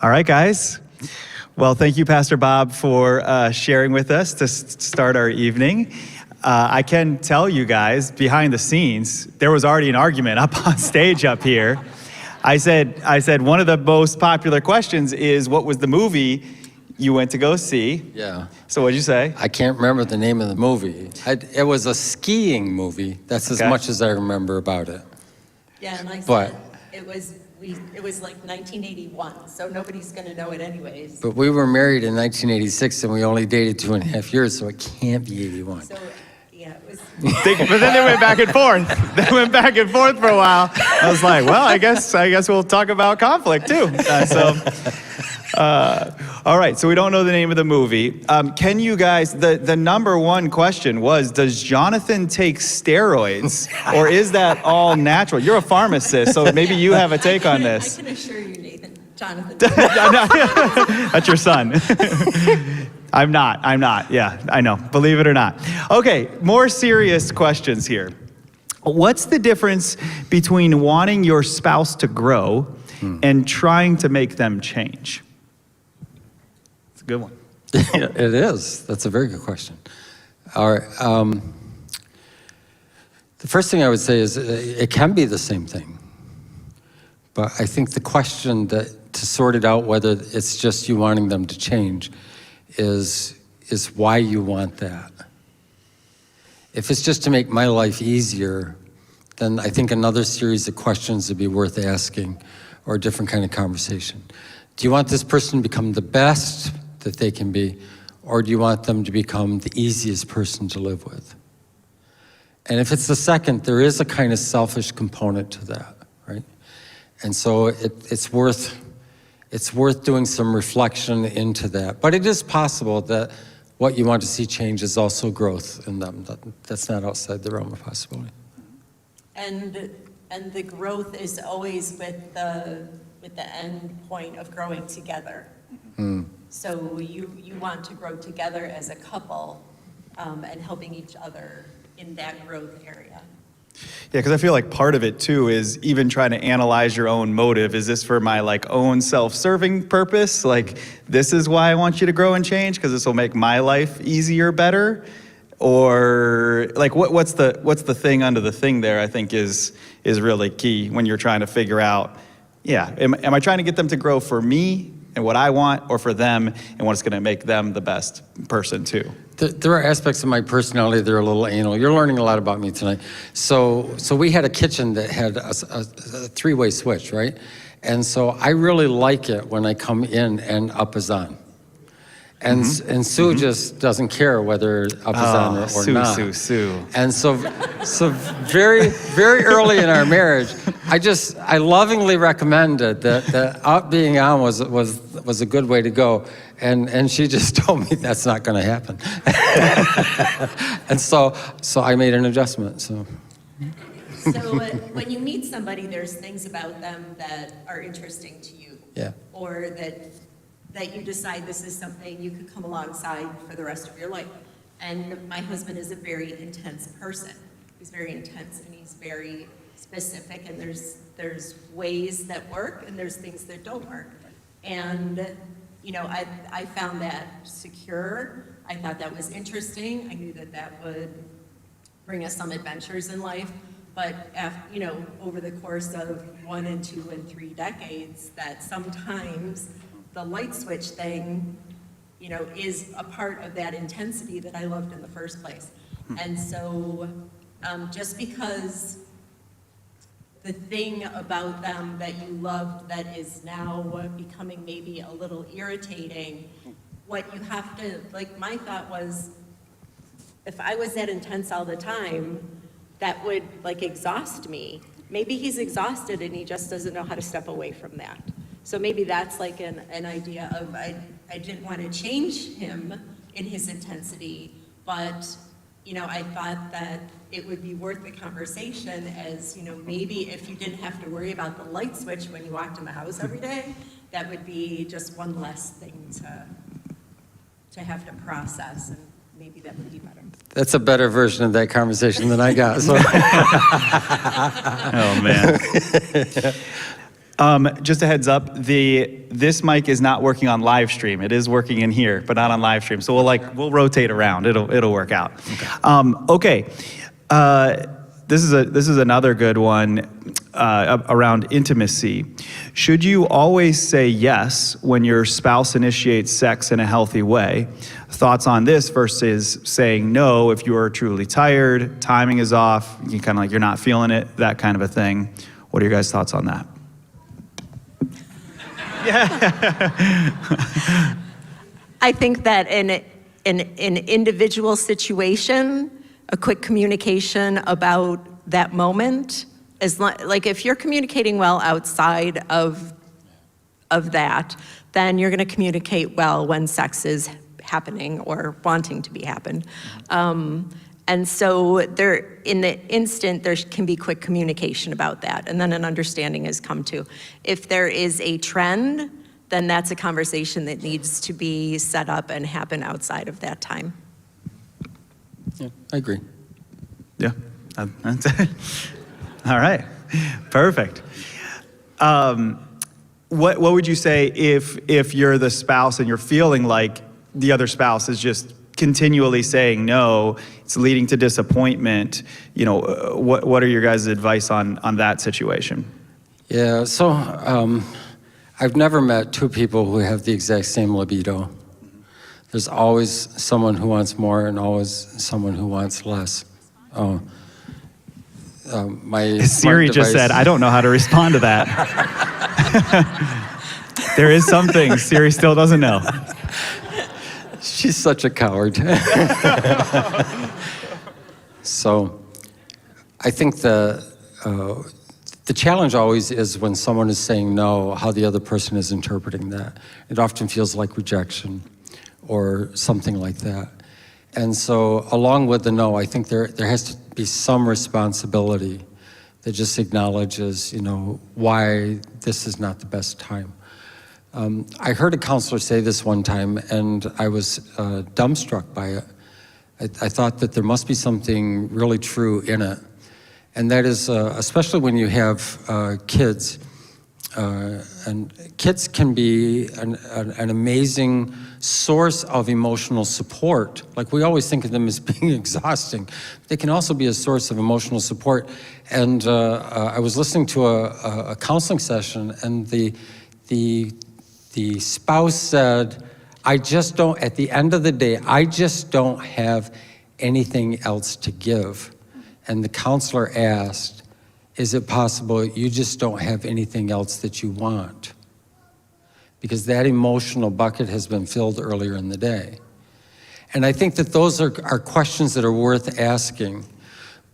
All right, guys. Well, thank you, Pastor Bob, for sharing with us to start our evening. I can tell you guys, behind the scenes, there was already an argument up on stage up here. I said one of the most popular questions is, what was the movie you went to go see? Yeah. So what'd you say? I can't remember the name of the movie. It was a skiing movie. That's as much as I remember about it. Yeah, and I But- said it was like 1981, so nobody's going to know it anyways. But we were married in 1986, and we only dated 2.5 years, so it can't be 81. So, yeah, it was. But then they went back and forth. They went back and forth for a while. I was like, well, I guess we'll talk about conflict too. All right, so we don't know the name of the movie. Can you guys, the number one question was, does Jonathan take steroids, or is that all natural? You're a pharmacist, so maybe you have a take on this. I can assure you, Nathan, Jonathan. That's your son. I'm not. Yeah, I know. Believe it or not. Okay, more serious questions here. What's the difference between wanting your spouse to grow and trying to make them change? It's a good one. It is. That's a very good question. All right. The first thing I would say is it can be the same thing. But I think the question to sort it out, whether it's just you wanting them to change, is why you want that. If it's just to make my life easier, then I think another series of questions would be worth asking, or a different kind of conversation. Do you want this person to become the best that they can be, or do you want them to become the easiest person to live with? And if it's the second, there is a kind of selfish component to that, right? And so it's worth doing some reflection into that. But it is possible that what you want to see change is also growth in them. That's not outside the realm of possibility. And the growth is always with the end point of growing together. So you want to grow together as a couple, and helping each other in that growth area. Yeah, because I feel like part of it too is even trying to analyze your own motive. Is this for my own self-serving purpose? Like, this is why I want you to grow and change because this will make my life easier, better? Or what's the thing under the thing there? I think is really key when you're trying to figure out, am I trying to get them to grow for me and what I want, or for them and what's going to make them the best person too? There are aspects of my personality that are a little anal. You're learning a lot about me tonight. So we had a kitchen that had a three-way switch, right? And so I really like it when I come in and up is on. And Sue just doesn't care whether up is on or not. Sue. And so very, very early in our marriage, I lovingly recommended that up being on was a good way to go. And she just told me that's not going to happen. And so I made an adjustment. So when you meet somebody, there's things about them that are interesting to you. Yeah. Or that you decide this is something you could come alongside for the rest of your life. And my husband is a very intense person. He's very intense and he's very specific, and there's ways that work and there's things that don't work. And I found that secure. I thought that was interesting. I knew that would bring us some adventures in life. But over the course of 1 and 2 and 3 decades, that sometimes the light switch thing, is a part of that intensity that I loved in the first place. And so just because the thing about them that you loved that is now becoming maybe a little irritating, what you have to, my thought was, if I was that intense all the time, that would exhaust me. Maybe he's exhausted and he just doesn't know how to step away from that. So maybe that's an idea of, I didn't want to change him in his intensity, but I thought that it would be worth the conversation as, maybe if you didn't have to worry about the light switch when you walked in the house every day, that would be just one less thing to have to process. maybe that would be better. That's a better version of that conversation than I got. So. Oh, man. Just a heads up, this mic is not working on live stream. It is working in here, but not on live stream. So we'll rotate around. It'll work out. Okay. This is another good one around intimacy. Should you always say yes when your spouse initiates sex in a healthy way? Thoughts on this versus saying no if you are truly tired, timing is off, you kind of like you're not feeling it, that kind of a thing. What are your guys' thoughts on that? I think that in an individual situation, a quick communication about that moment is like if you're communicating well outside of that, then you're going to communicate well when sex is happening or wanting to be happen. And so in the instant, there can be quick communication about that, and then an understanding has come to. If there is a trend, then that's a conversation that needs to be set up and happen outside of that time. Yeah, I agree. Yeah, that's it. All right, perfect. What would you say if you're the spouse and you're feeling like the other spouse is just continually saying no, it's leading to disappointment? You know, what are your guys' advice on that situation? Yeah, so I've never met two people who have the exact same libido. There's always someone who wants more and always someone who wants less. My Siri just said, I don't know how to respond to that. There is some things Siri still doesn't know. She's such a coward. So I think the challenge always is when someone is saying no, how the other person is interpreting that. It often feels like rejection or something like that. And so along with the no, I think there has to be some responsibility that just acknowledges, you know, why this is not the best time. I heard a counselor say this one time, and I was dumbstruck by it. I thought that there must be something really true in it. And that is, especially when you have kids, and kids can be an amazing source of emotional support. Like, we always think of them as being exhausting. They can also be a source of emotional support. And I was listening to a counseling session, and the spouse said, I just don't, at the end of the day, I just don't have anything else to give. And the counselor asked, is it possible you just don't have anything else that you want? Because that emotional bucket has been filled earlier in the day. And I think that those are questions that are worth asking.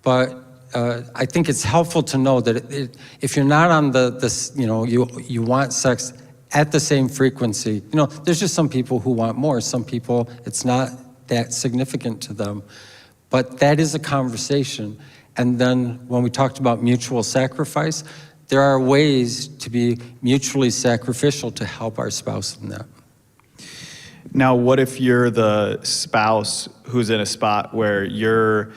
But I think it's helpful to know that if you're not on you want sex at the same frequency, you know, there's just some people who want more. Some people, it's not that significant to them. But that is a conversation. And then when we talked about mutual sacrifice, there are ways to be mutually sacrificial to help our spouse in that. Now, what if you're the spouse who's in a spot where you're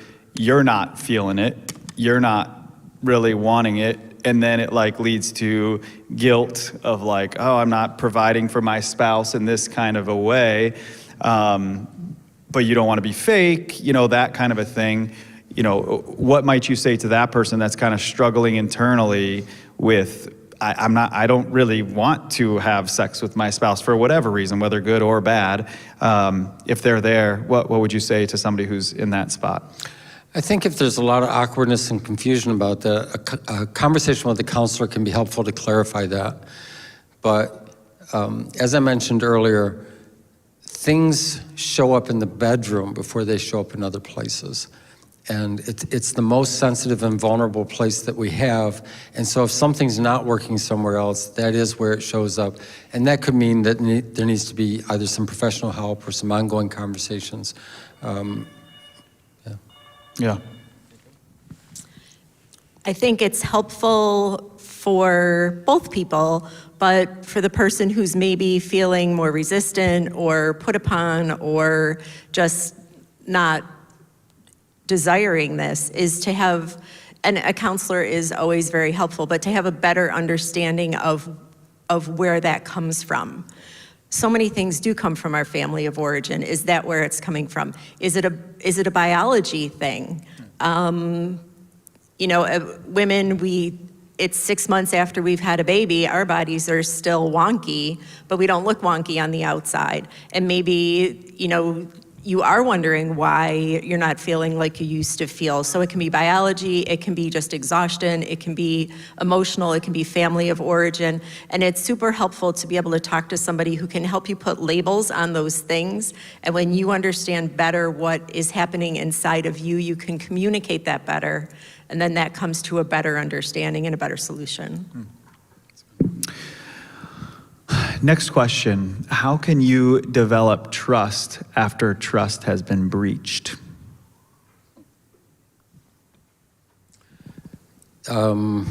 not feeling it, you're not really wanting it, and then it like leads to guilt of like, oh, I'm not providing for my spouse in this kind of a way, but you don't want to be fake, you know, that kind of a thing. You know, what might you say to that person that's kind of struggling internally with, I don't really want to have sex with my spouse for whatever reason, whether good or bad. If they're there, what would you say to somebody who's in that spot? I think if there's a lot of awkwardness and confusion about that, a conversation with the counselor can be helpful to clarify that. But as I mentioned earlier, things show up in the bedroom before they show up in other places. And it's the most sensitive and vulnerable place that we have. And so if something's not working somewhere else, that is where it shows up. And that could mean that there needs to be either some professional help or some ongoing conversations. Yeah. I think it's helpful for both people, but for the person who's maybe feeling more resistant or put upon or just not desiring this, is to have, and a counselor is always very helpful, but to have a better understanding of where that comes from. So many things do come from our family of origin. Is that where it's coming from? Is it a biology thing? You know, women, it's 6 months after we've had a baby, our bodies are still wonky, but we don't look wonky on the outside. And maybe, you know, you are wondering why you're not feeling like you used to feel. So it can be biology, it can be just exhaustion, it can be emotional, it can be family of origin. And it's super helpful to be able to talk to somebody who can help you put labels on those things. And when you understand better what is happening inside of you, you can communicate that better. And then that comes to a better understanding and a better solution. Next question. How can you develop trust after trust has been breached? Well,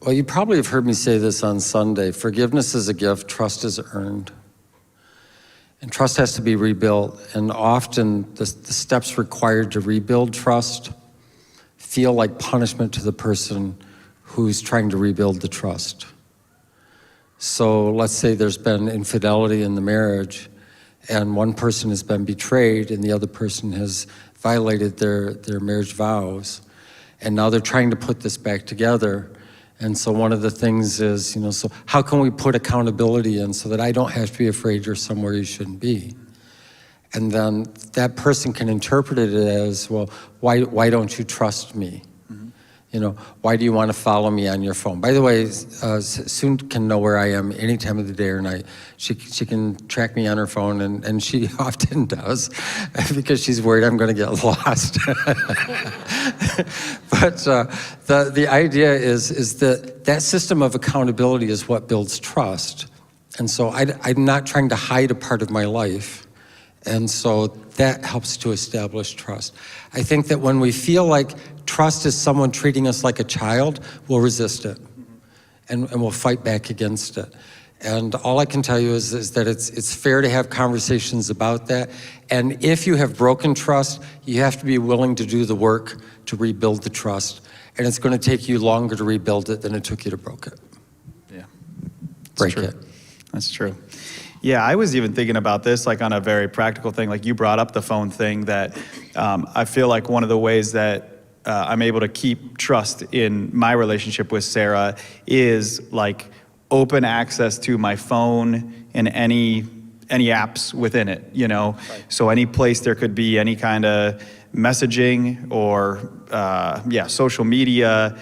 you probably have heard me say this on Sunday. Forgiveness is a gift, trust is earned. And trust has to be rebuilt. And often the steps required to rebuild trust feel like punishment to the person who's trying to rebuild the trust. So let's say there's been infidelity in the marriage and one person has been betrayed and the other person has violated their marriage vows. And now they're trying to put this back together. And so one of the things is, you know, so how can we put accountability in so that I don't have to be afraid you're somewhere you shouldn't be? And then that person can interpret it as, well, why don't you trust me? You know, why do you want to follow me on your phone? By the way, Sue can know where I am any time of the day or night. She can track me on her phone, and she often does, because she's worried I'm going to get lost. But the idea is that system of accountability is what builds trust. And so I'm not trying to hide a part of my life. And so that helps to establish trust. I think that when we feel like trust is someone treating us like a child, we'll resist it. And we'll fight back against it. And all I can tell you is that it's fair to have conversations about that. And if you have broken trust, you have to be willing to do the work to rebuild the trust. And it's going to take you longer to rebuild it than it took you to break it. Yeah. Break it. That's true. Yeah, I was even thinking about this like on a very practical thing, like you brought up the phone thing, that I feel like one of the ways that I'm able to keep trust in my relationship with Sarah is like open access to my phone and any apps within it, you know? Right. So any place there could be any kind of messaging or social media,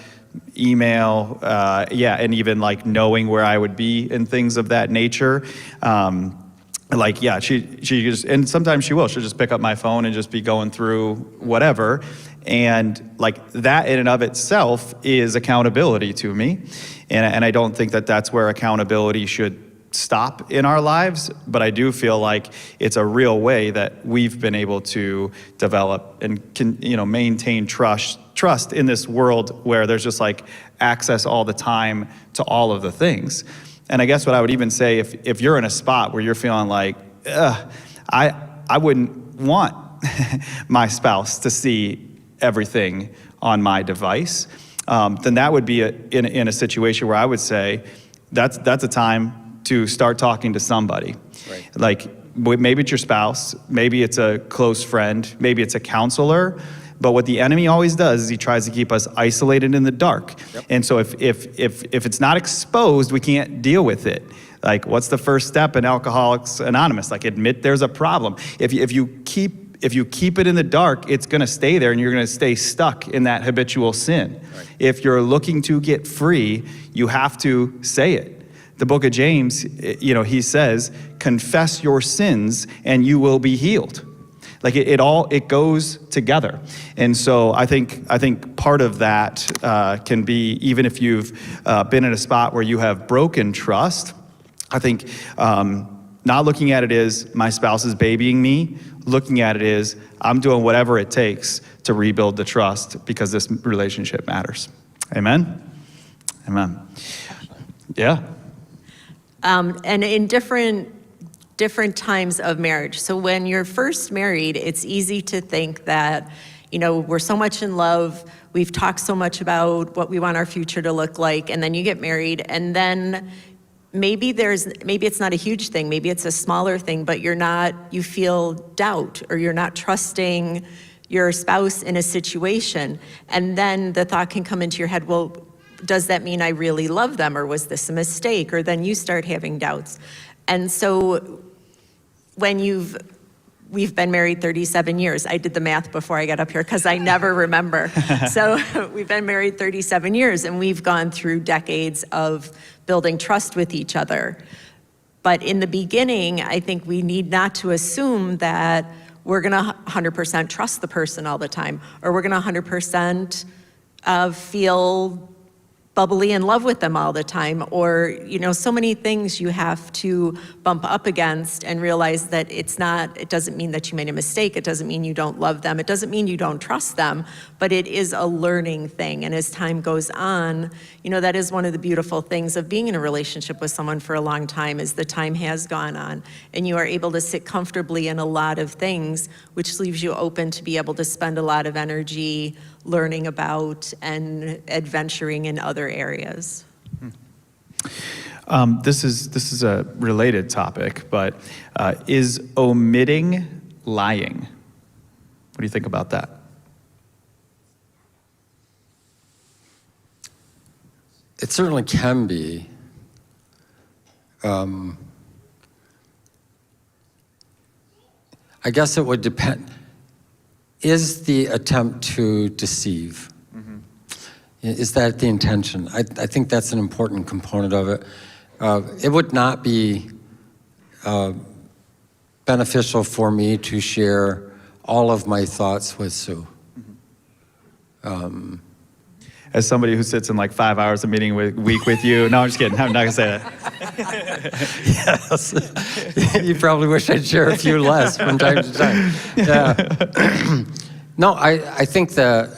email, and even like knowing where I would be and things of that nature. She just, and sometimes she'll just pick up my phone and just be going through whatever. And like that in and of itself is accountability to me. And I don't think that that's where accountability should stop in our lives, but I do feel like it's a real way that we've been able to develop and maintain trust in this world where there's just like access all the time to all of the things. And I guess what I would even say, if you're in a spot where you're feeling like, I wouldn't want my spouse to see everything on my device, then that would be in a situation where I would say that's a time to start talking to somebody. Right. Like maybe it's your spouse, maybe it's a close friend, maybe it's a counselor. But what the enemy always does is he tries to keep us isolated in the dark. Yep. And so if it's not exposed, we can't deal with it. Like, what's the first step in Alcoholics Anonymous? Like, admit there's a problem. If you keep it in the dark, it's going to stay there, and you're going to stay stuck in that habitual sin. Right. If you're looking to get free, you have to say it. The book of James, he says, confess your sins and you will be healed. Like it goes together. And so I think part of that can be, even if you've been in a spot where you have broken trust, I think not looking at it as my spouse is babying me, looking at it as I'm doing whatever it takes to rebuild the trust because this relationship matters. Amen? Amen. Yeah. And in different different times of marriage. So when you're first married, it's easy to think that, we're so much in love, we've talked so much about what we want our future to look like, and then you get married, and then maybe it's not a huge thing, maybe it's a smaller thing, but you feel doubt, or you're not trusting your spouse in a situation. And then the thought can come into your head, well, does that mean I really love them, or was this a mistake? Or then you start having doubts. And so when we've been married 37 years. I did the math before I got up here because I never remember. So we've been married 37 years, and we've gone through decades of building trust with each other. But in the beginning, I think we need not to assume that we're gonna 100% trust the person all the time, or we're gonna 100% feel bubbly in love with them all the time, or so many things you have to bump up against and realize that it doesn't mean that you made a mistake, it doesn't mean you don't love them, it doesn't mean you don't trust them, but it is a learning thing. And as time goes on, that is one of the beautiful things of being in a relationship with someone for a long time, is the time has gone on and you are able to sit comfortably in a lot of things, which leaves you open to be able to spend a lot of energy learning about and adventuring in other areas. This is a related topic, but is omitting lying? What do you think about that? It certainly can be. I guess it would depend. Is the attempt to deceive? Mm-hmm. Is that the intention? I think that's an important component of it. It would not be beneficial for me to share all of my thoughts with Sue. Mm-hmm. As somebody who sits in like 5 hours a meeting a week with you, no, I'm just kidding. I'm not gonna say that. Yes, you probably wish I'd share a few less from time to time. Yeah. No, I think that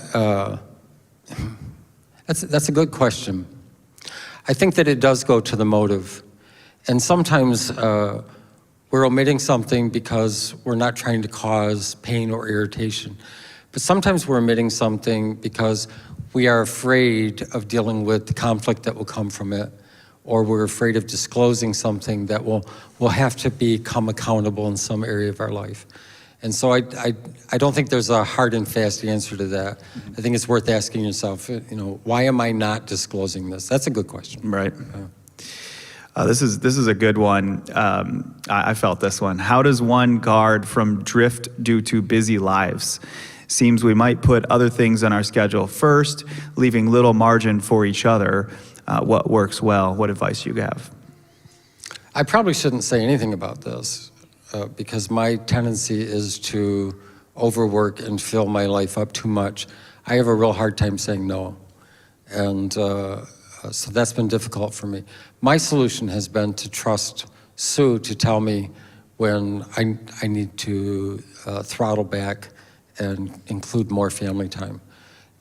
that's a good question. I think that it does go to the motive, and sometimes we're omitting something because we're not trying to cause pain or irritation, but sometimes we're omitting something because we are afraid of dealing with the conflict that will come from it, or we're afraid of disclosing something that will have to become accountable in some area of our life. And so I don't think there's a hard and fast answer to that. I think it's worth asking yourself, why am I not disclosing this? That's a good question. Right. This is a good one. I felt this one. How does one guard from drift due to busy lives? Seems we might put other things on our schedule first, leaving little margin for each other. What works well? What advice do you have? I probably shouldn't say anything about this because my tendency is to overwork and fill my life up too much. I have a real hard time saying no. And so that's been difficult for me. My solution has been to trust Sue to tell me when I need to throttle back and include more family time.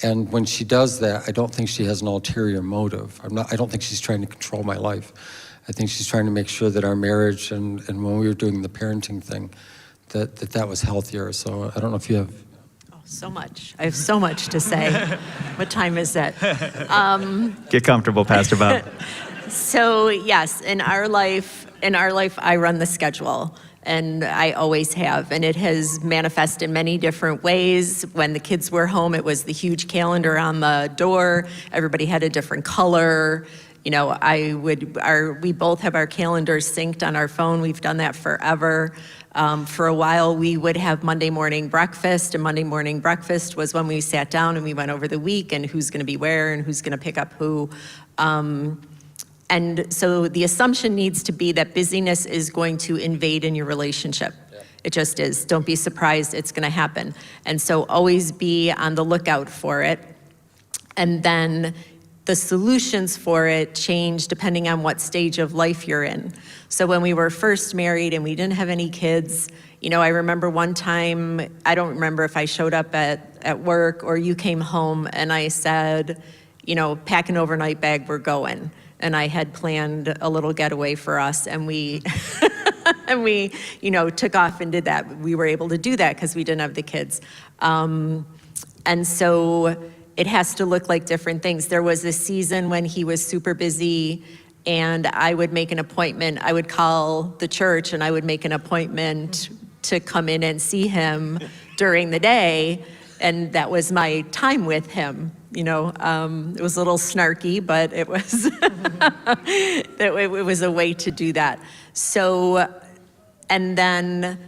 And when she does that, I don't think she has an ulterior motive. I don't think she's trying to control my life. I think she's trying to make sure that our marriage and when we were doing the parenting thing, that was healthier. So I don't know if you have. Oh, so much. I have so much to say. What time is it? Get comfortable, Pastor Bob. So yes, in our life, I run the schedule. And I always have, and it has manifested in many different ways. When the kids were home, it was the huge calendar on the door. Everybody had a different color. We both have our calendars synced on our phone. We've done that forever. For a while, we would have Monday morning breakfast, and Monday morning breakfast was when we sat down and we went over the week and who's gonna be where and who's gonna pick up who. And so the assumption needs to be that busyness is going to invade in your relationship. Yeah. It just is. Don't be surprised, it's gonna happen. And so always be on the lookout for it. And then the solutions for it change depending on what stage of life you're in. So when we were first married and we didn't have any kids, I remember one time, I don't remember if I showed up at work or you came home and I said, pack an overnight bag, we're going. and I had planned a little getaway for us, and we and we, took off and did that. We were able to do that because we didn't have the kids. And so it has to look like different things. There was a season when he was super busy, and I would make an appointment. I would call the church and I would make an appointment to come in and see him during the day. And that was my time with him. It was a little snarky, but it was, it was a way to do that. So, and then,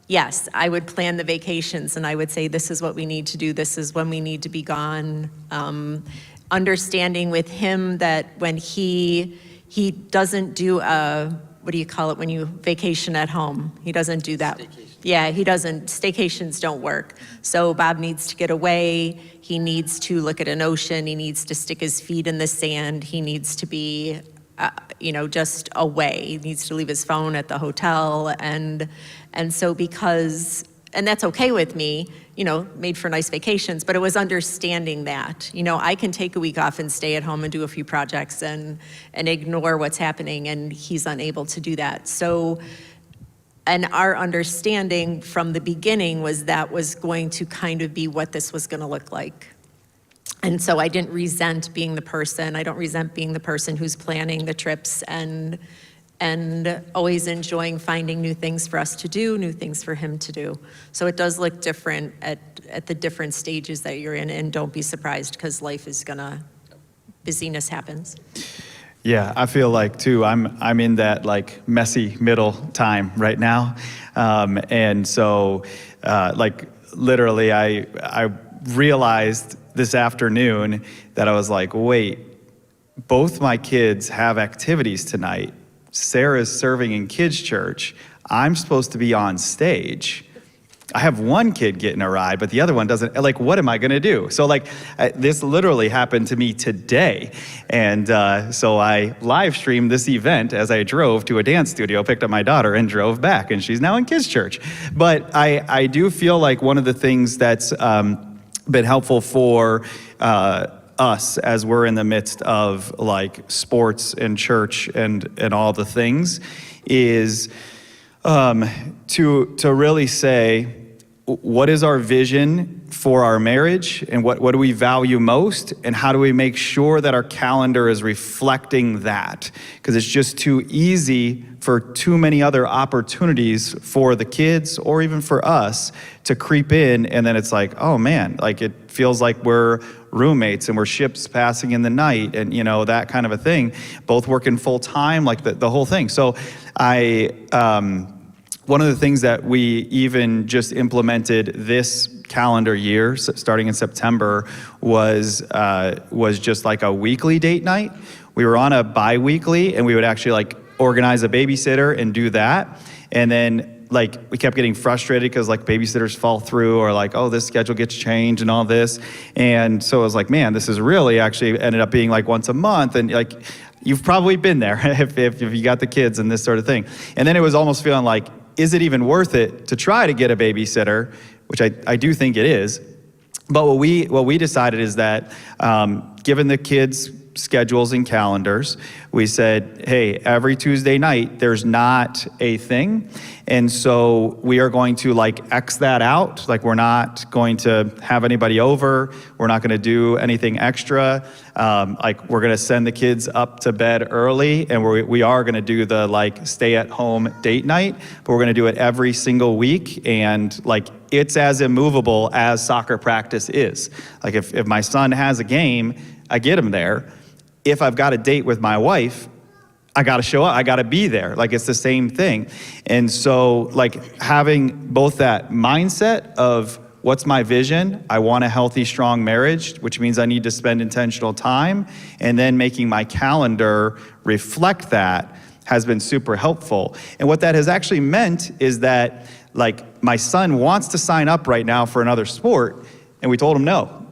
yes, I would plan the vacations and I would say, this is what we need to do. This is when we need to be gone. Understanding with him that when he doesn't do what do you call it when you vacation at home? He doesn't do that. Staycation. Yeah, he doesn't. Staycations don't work. So Bob needs to get away. He needs to look at an ocean. He needs to stick his feet in the sand. He needs to be, just away. He needs to leave his phone at the hotel. And so and that's okay with me, made for nice vacations, but it was understanding that, I can take a week off and stay at home and do a few projects and ignore what's happening, and he's unable to do that. So, and our understanding from the beginning was that was going to kind of be what this was going to look like. And so I didn't resent being the person. I don't resent being the person who's planning the trips and always enjoying finding new things for us to do, new things for him to do. So it does look different at the different stages that you're in, and don't be surprised because life is busyness happens. Yeah, I feel like too, I'm in that like messy middle time right now. And so literally I realized this afternoon that I was like, wait, both my kids have activities tonight. Sarah's serving in kids' church. I'm supposed to be on stage. I have one kid getting a ride, but the other one doesn't. Like, what am I going to do? So this literally happened to me today. And so I live streamed this event as I drove to a dance studio, picked up my daughter and drove back, and she's now in kids' church. But I do feel like one of the things that's been helpful for us as we're in the midst of like sports and church and all the things is to really say, what is our vision for our marriage, and what do we value most, and how do we make sure that our calendar is reflecting that? Because it's just too easy for too many other opportunities for the kids or even for us to creep in, and then it's like, oh man, like it feels like we're roommates and we're ships passing in the night, and that kind of a thing, both working full time, like the whole thing. So one of the things that we even just implemented this calendar year, starting in September, was just like a weekly date night. We were on a bi-weekly, and we would actually like organize a babysitter and do that. And then we kept getting frustrated because babysitters fall through, or this schedule gets changed and all this. And so I was like, man, this is really actually ended up being once a month. And you've probably been there if you got the kids and this sort of thing. And then it was almost feeling like, is it even worth it to try to get a babysitter, which I do think it is. But what we decided is that given the kids' schedules and calendars, we said, hey, every Tuesday night, there's not a thing. And so we are going to X that out. We're not going to have anybody over. We're not going to do anything extra. We're going to send the kids up to bed early, and we are going to do the stay at home date night, but we're going to do it every single week. And it's as immovable as soccer practice is. If my son has a game, I get him there. If I've got a date with my wife, I got to show up. I got to be there. It's the same thing. And so having both that mindset of what's my vision? I want a healthy, strong marriage, which means I need to spend intentional time, and then making my calendar reflect that has been super helpful. And what that has actually meant is that my son wants to sign up right now for another sport, and we told him no.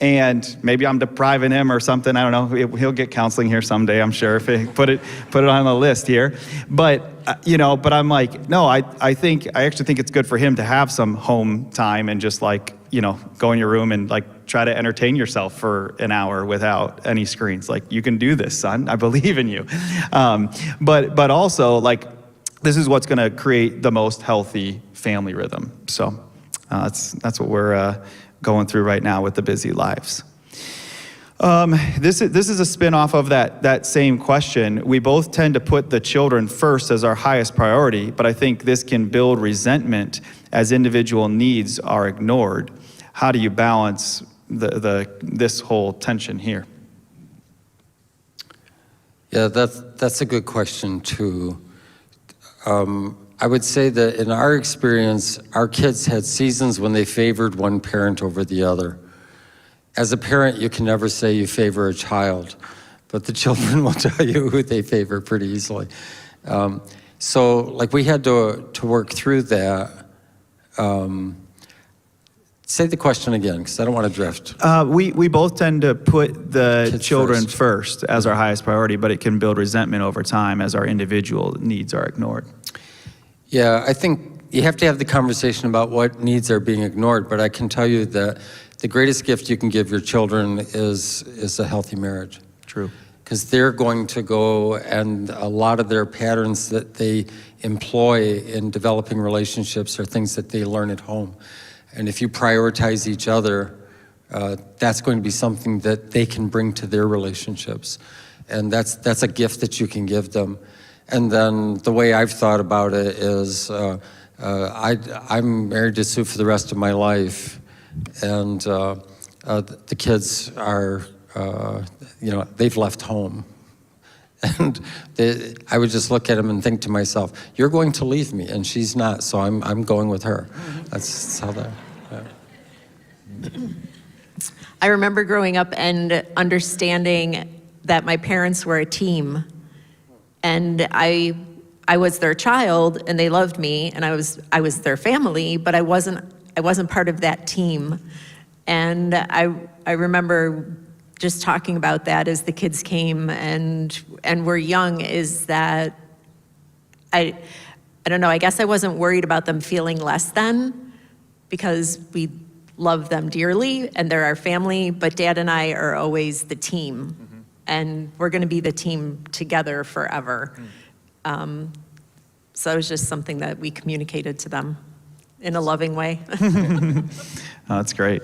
And maybe I'm depriving him or something. I don't know. He'll get counseling here someday, I'm sure, if he put it on the list here. But but I'm no. I actually think it's good for him to have some home time and just go in your room and try to entertain yourself for an hour without any screens. Like, you can do this, son. I believe in you. But also, like, this is what's going to create the most healthy family rhythm. So that's what we're going through right now with the busy lives. This is a spin-off of that same question. We both tend to put the children first as our highest priority, but I think this can build resentment as individual needs are ignored. How do you balance this whole tension here? Yeah, that's a good question too. I would say that in our experience, our kids had seasons when they favored one parent over the other. As a parent, you can never say you favor a child, but the children will tell you who they favor pretty easily. So, like, we had to work through that. Say the question again, because I don't want to drift. We both tend to put the Kids children first as our highest priority, but it can build resentment over time as our individual needs are ignored. Yeah, I think you have to have the conversation about what needs are being ignored, but I can tell you that the greatest gift you can give your children is a healthy marriage. True. Because they're going to go, and a lot of their patterns that they employ in developing relationships are things that they learn at home. And if you prioritize each other, that's going to be something that they can bring to their relationships. And that's a gift that you can give them. And then the way I've thought about it is I'm married to Sue for the rest of my life. And the kids are, they've left home. And I would just look at them and think to myself, you're going to leave me, and she's not, so I'm going with her. That's how that. Yeah. I remember growing up and understanding that my parents were a team, and I was their child, and they loved me, and I was their family, but I wasn't part of that team. And I remember just talking about that as the kids came and were young, is that I don't know, I guess I wasn't worried about them feeling less than, because we love them dearly and they're our family, but Dad and I are always the team. Mm-hmm. And we're gonna be the team together forever. So it was just something that we communicated to them in a loving way. That's great.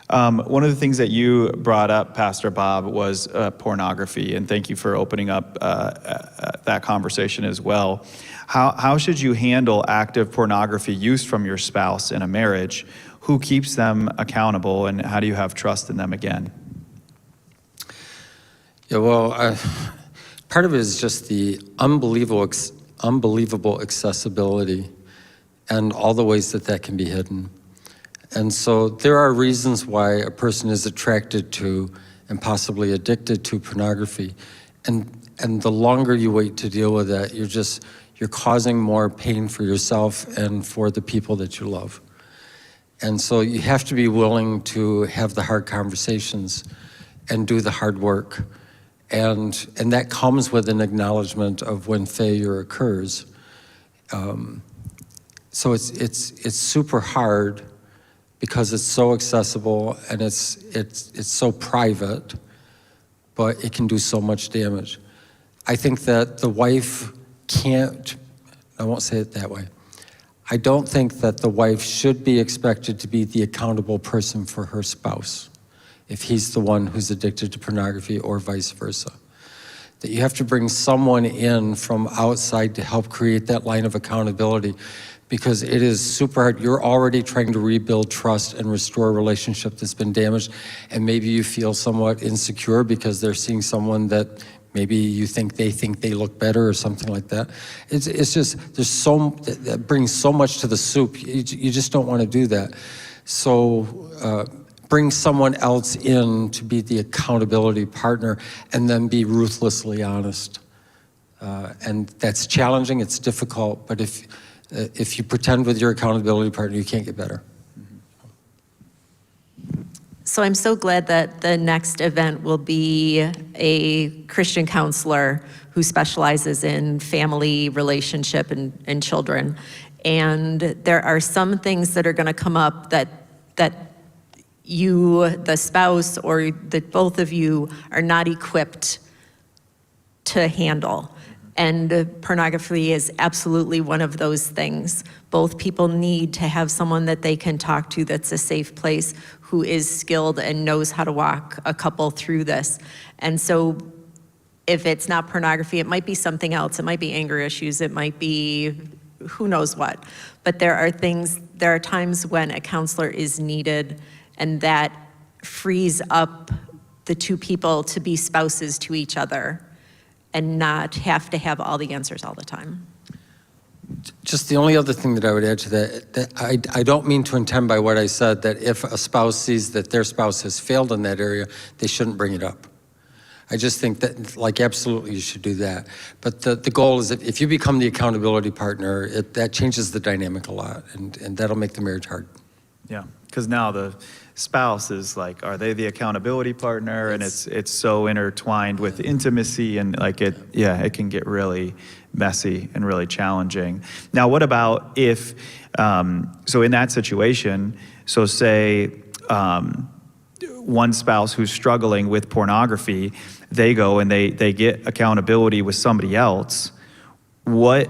One of the things that you brought up, Pastor Bob, was pornography, and thank you for opening up that conversation as well. How should you handle active pornography use from your spouse in a marriage? Who keeps them accountable, and how do you have trust in them again? Yeah, well, part of it is just the unbelievable accessibility and all the ways that can be hidden. And so there are reasons why a person is attracted to and possibly addicted to pornography. And the longer you wait to deal with that, you're causing more pain for yourself and for the people that you love. And so you have to be willing to have the hard conversations and do the hard work. And that comes with an acknowledgement of when failure occurs. So it's super hard, because it's so accessible and it's so private, but it can do so much damage. I think that the wife I won't say it that way. I don't think that the wife should be expected to be the accountable person for her spouse if he's the one who's addicted to pornography, or vice versa. That you have to bring someone in from outside to help create that line of accountability, because it is super hard. You're already trying to rebuild trust and restore a relationship that's been damaged, and maybe you feel somewhat insecure because they're seeing someone that maybe you think they look better or something like that. It's just, that brings so much to the soup. You just don't want to do that. So bring someone else in to be the accountability partner, and then be ruthlessly honest. And that's challenging, it's difficult, but if you pretend with your accountability partner, you can't get better. So I'm so glad that the next event will be a Christian counselor who specializes in family, relationship, and children. And there are some things that are going to come up that the spouse or that both of you are not equipped to handle. And pornography is absolutely one of those things. Both people need to have someone that they can talk to that's a safe place, who is skilled and knows how to walk a couple through this. And so if it's not pornography, it might be something else. It might be anger issues. It might be who knows what. But there are times when a counselor is needed, and that frees up the two people to be spouses to each other and not have to have all the answers all the time. Just the only other thing that I would add to that I don't mean to intend by what I said that if a spouse sees that their spouse has failed in that area, they shouldn't bring it up. I just think that, like, absolutely you should do that. But the goal is if you become the accountability partner, that changes the dynamic a lot, and that'll make the marriage hard. Yeah, because now the spouse is like, are they the accountability partner? And it's so intertwined with intimacy, and like it can get really messy and really challenging. Now, what about if, so in that situation, so say one spouse who's struggling with pornography, they go and they get accountability with somebody else. What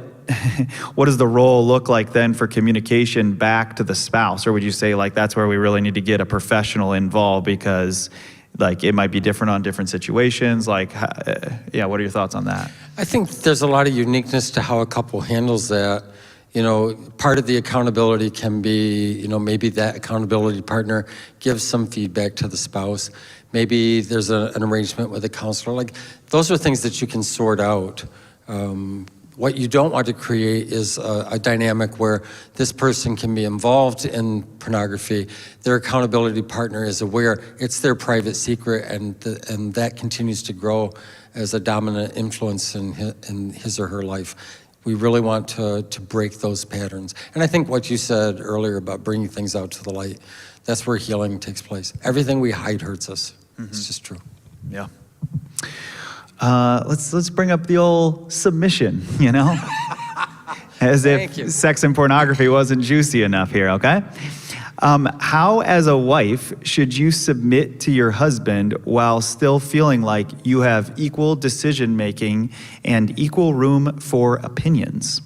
does the role look like then for communication back to the spouse? Or would you say like that's where we really need to get a professional involved, because like it might be different on different situations? Like, yeah, what are your thoughts on that? I think there's a lot of uniqueness to how a couple handles that. You know, part of the accountability can be, you know, maybe that accountability partner gives some feedback to the spouse. Maybe there's an arrangement with a counselor. Like, those are things that you can sort out. What you don't want to create is a dynamic where this person can be involved in pornography, their accountability partner is aware, it's their private secret, and that continues to grow as a dominant influence in his or her life. We really want to break those patterns. And I think what you said earlier about bringing things out to the light, that's where healing takes place. Everything we hide hurts us. Mm-hmm. It's just true. Yeah. Let's bring up the old submission, you know? As if sex and pornography wasn't juicy enough here, okay? How, as a wife, should you submit to your husband while still feeling like you have equal decision-making and equal room for opinions?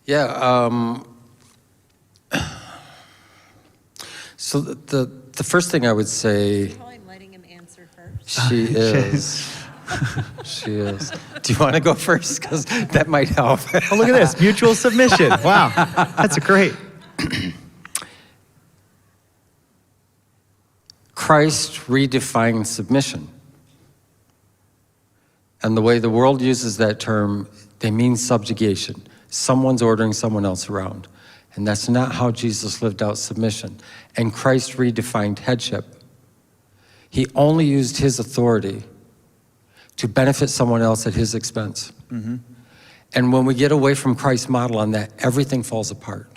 Yeah, so the first thing I would say... Probably letting him answer first. She is. She is. Do you want to go first? Because that might help. Oh, look at this, mutual submission. Wow, that's great. Christ redefined submission. And the way the world uses that term, they mean subjugation. Someone's ordering someone else around. And that's not how Jesus lived out submission. And Christ redefined headship. He only used his authority to benefit someone else at his expense. Mm-hmm. And when we get away from Christ's model on that, everything falls apart.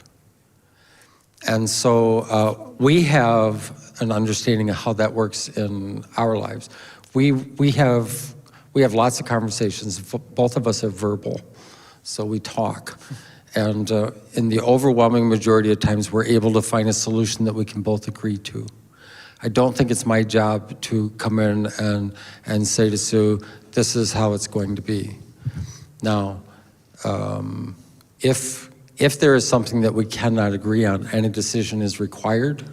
And so we have an understanding of how that works in our lives. We have lots of conversations. Both of us are verbal, so we talk. And in the overwhelming majority of times, we're able to find a solution that we can both agree to. I don't think it's my job to come in and say to Sue, this is how it's going to be. Now, if there is something that we cannot agree on and a decision is required,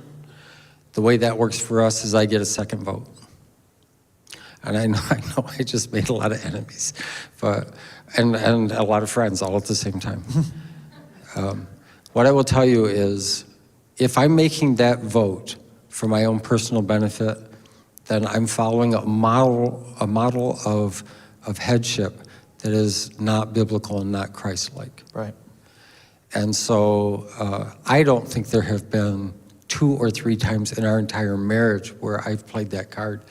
the way that works for us is I get a second vote. And I know I just made a lot of enemies, and a lot of friends all at the same time. What I will tell you is, if I'm making that vote for my own personal benefit, then I'm following a model of headship that is not biblical and not Christ-like. Right. And so I don't think there have been 2 or 3 times in our entire marriage where I've played that card.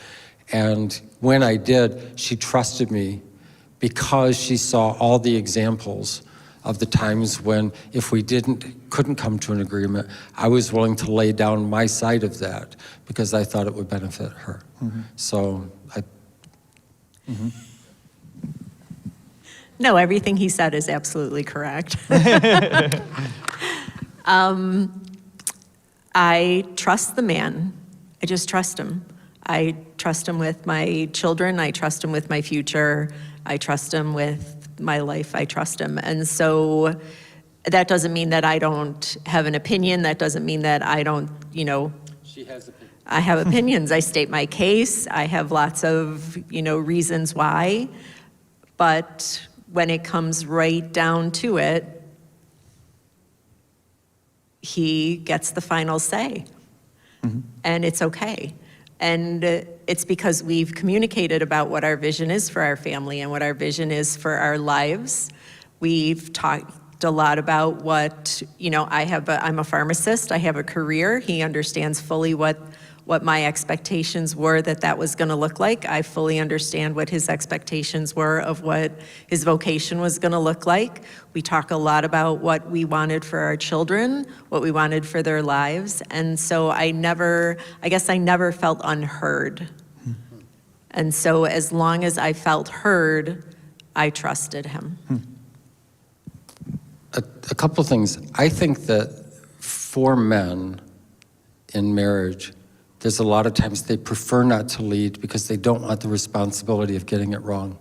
And when I did, she trusted me because she saw all the examples of the times when, if we couldn't come to an agreement, I was willing to lay down my side of that because I thought it would benefit her. Mm-hmm. So Mm-hmm. No, everything he said is absolutely correct. I trust the man. I just trust him. I trust him with my children. I trust him with my future. I trust him with my life. I trust him. And so that doesn't mean that I don't have an opinion. That doesn't mean that I don't, She has opinions. I have opinions. I state my case. I have lots of, reasons why. But when it comes right down to it, he gets the final say. Mm-hmm. And it's okay. And it's because we've communicated about what our vision is for our family and what our vision is for our lives. We've talked a lot about what, I'm a pharmacist. I have a career. He understands fully what my expectations were that was going to look like. I fully understand what his expectations were of what his vocation was going to look like. We talk a lot about what we wanted for our children, what we wanted for their lives. And so I guess I never felt unheard. And so as long as I felt heard, I trusted him. A couple things. I think that for men in marriage, there's a lot of times they prefer not to lead because they don't want the responsibility of getting it wrong.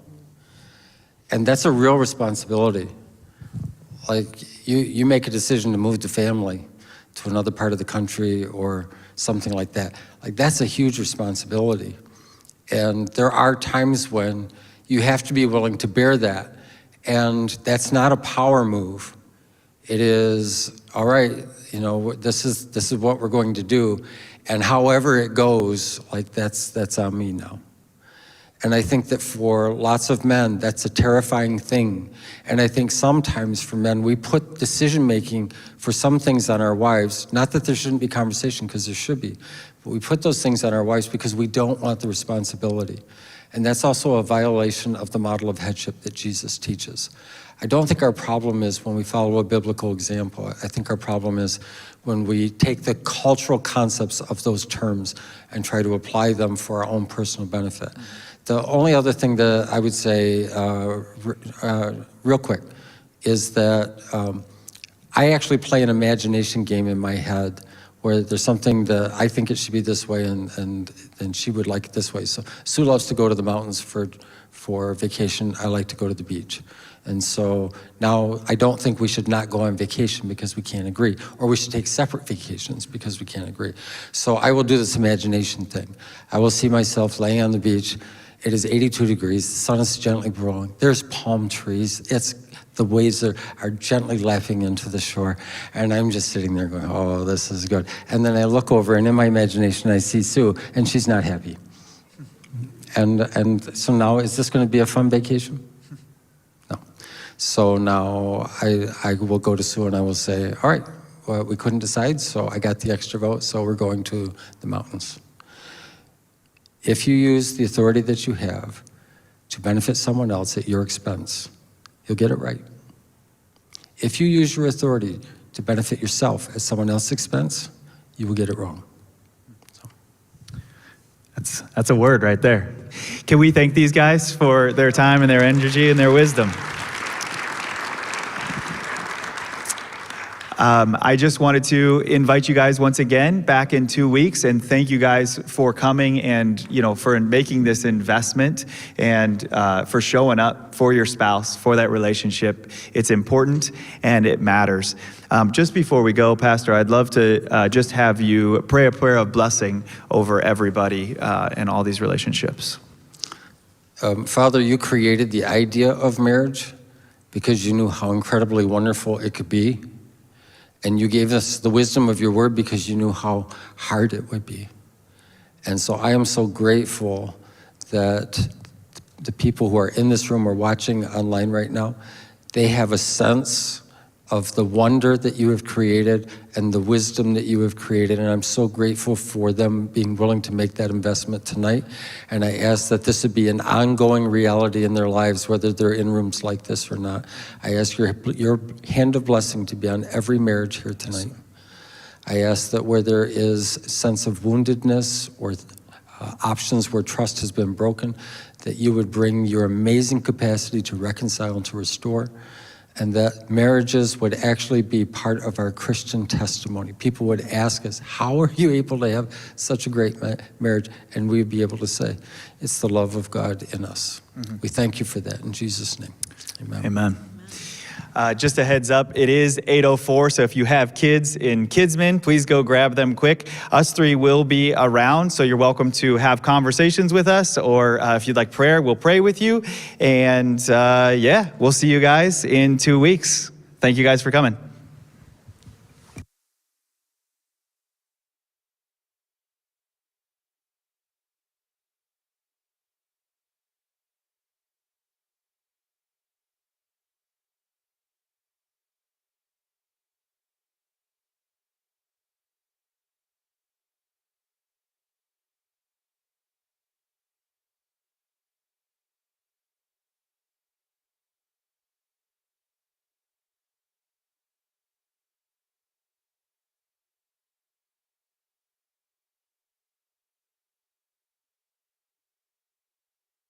And that's a real responsibility. Like, you make a decision to move the family to another part of the country or something like that. Like, that's a huge responsibility. And there are times when you have to be willing to bear that. And that's not a power move. It is, all right, this is what we're going to do. And however it goes, like that's on me now. And I think that for lots of men, that's a terrifying thing. And I think sometimes for men, we put decision-making for some things on our wives, not that there shouldn't be conversation, because there should be, but we put those things on our wives because we don't want the responsibility. And that's also a violation of the model of headship that Jesus teaches. I don't think our problem is when we follow a biblical example. I think our problem is when we take the cultural concepts of those terms and try to apply them for our own personal benefit. The only other thing that I would say real quick is that I actually play an imagination game in my head where there's something that I think it should be this way and she would like it this way. So Sue loves to go to the mountains for vacation. I like to go to the beach. And so now I don't think we should not go on vacation because we can't agree, or we should take separate vacations because we can't agree. So I will do this imagination thing. I will see myself laying on the beach. It is 82 degrees. The sun is gently blowing. There's palm trees. The waves are gently lapping into the shore. And I'm just sitting there going, oh, this is good. And then I look over, and in my imagination, I see Sue, and she's not happy. And so now, is this going to be a fun vacation? No. So now I will go to Sue, and I will say, all right, well, we couldn't decide, so I got the extra vote, so we're going to the mountains. If you use the authority that you have to benefit someone else at your expense, you'll get it right. If you use your authority to benefit yourself at someone else's expense, you will get it wrong. So. That's a word right there. Can we thank these guys for their time and their energy and their wisdom? I just wanted to invite you guys once again back in 2 weeks and thank you guys for coming and, for making this investment and for showing up for your spouse, for that relationship. It's important and it matters. Just before we go, Pastor, I'd love to just have you pray a prayer of blessing over everybody and all these relationships. Father, you created the idea of marriage because you knew how incredibly wonderful it could be. And you gave us the wisdom of your word because you knew how hard it would be. And so I am so grateful that the people who are in this room or watching online right now, they have a sense of the wonder that you have created and the wisdom that you have created. And I'm so grateful for them being willing to make that investment tonight. And I ask that this would be an ongoing reality in their lives, whether they're in rooms like this or not. I ask your hand of blessing to be on every marriage here tonight. I ask that where there is a sense of woundedness or options where trust has been broken, that you would bring your amazing capacity to reconcile and to restore. and that marriages would actually be part of our Christian testimony. People would ask us, how are you able to have such a great marriage? And we'd be able to say, it's the love of God in us. We thank you for that in Jesus' name. Amen. Amen. Just a heads up, it is 8:04, so if you have kids in Kidsmen, please go grab them quick. Us three will be around, so you're welcome to have conversations with us, or if you'd like prayer, we'll pray with you. And yeah, we'll see you guys in 2 weeks. Thank you guys for coming.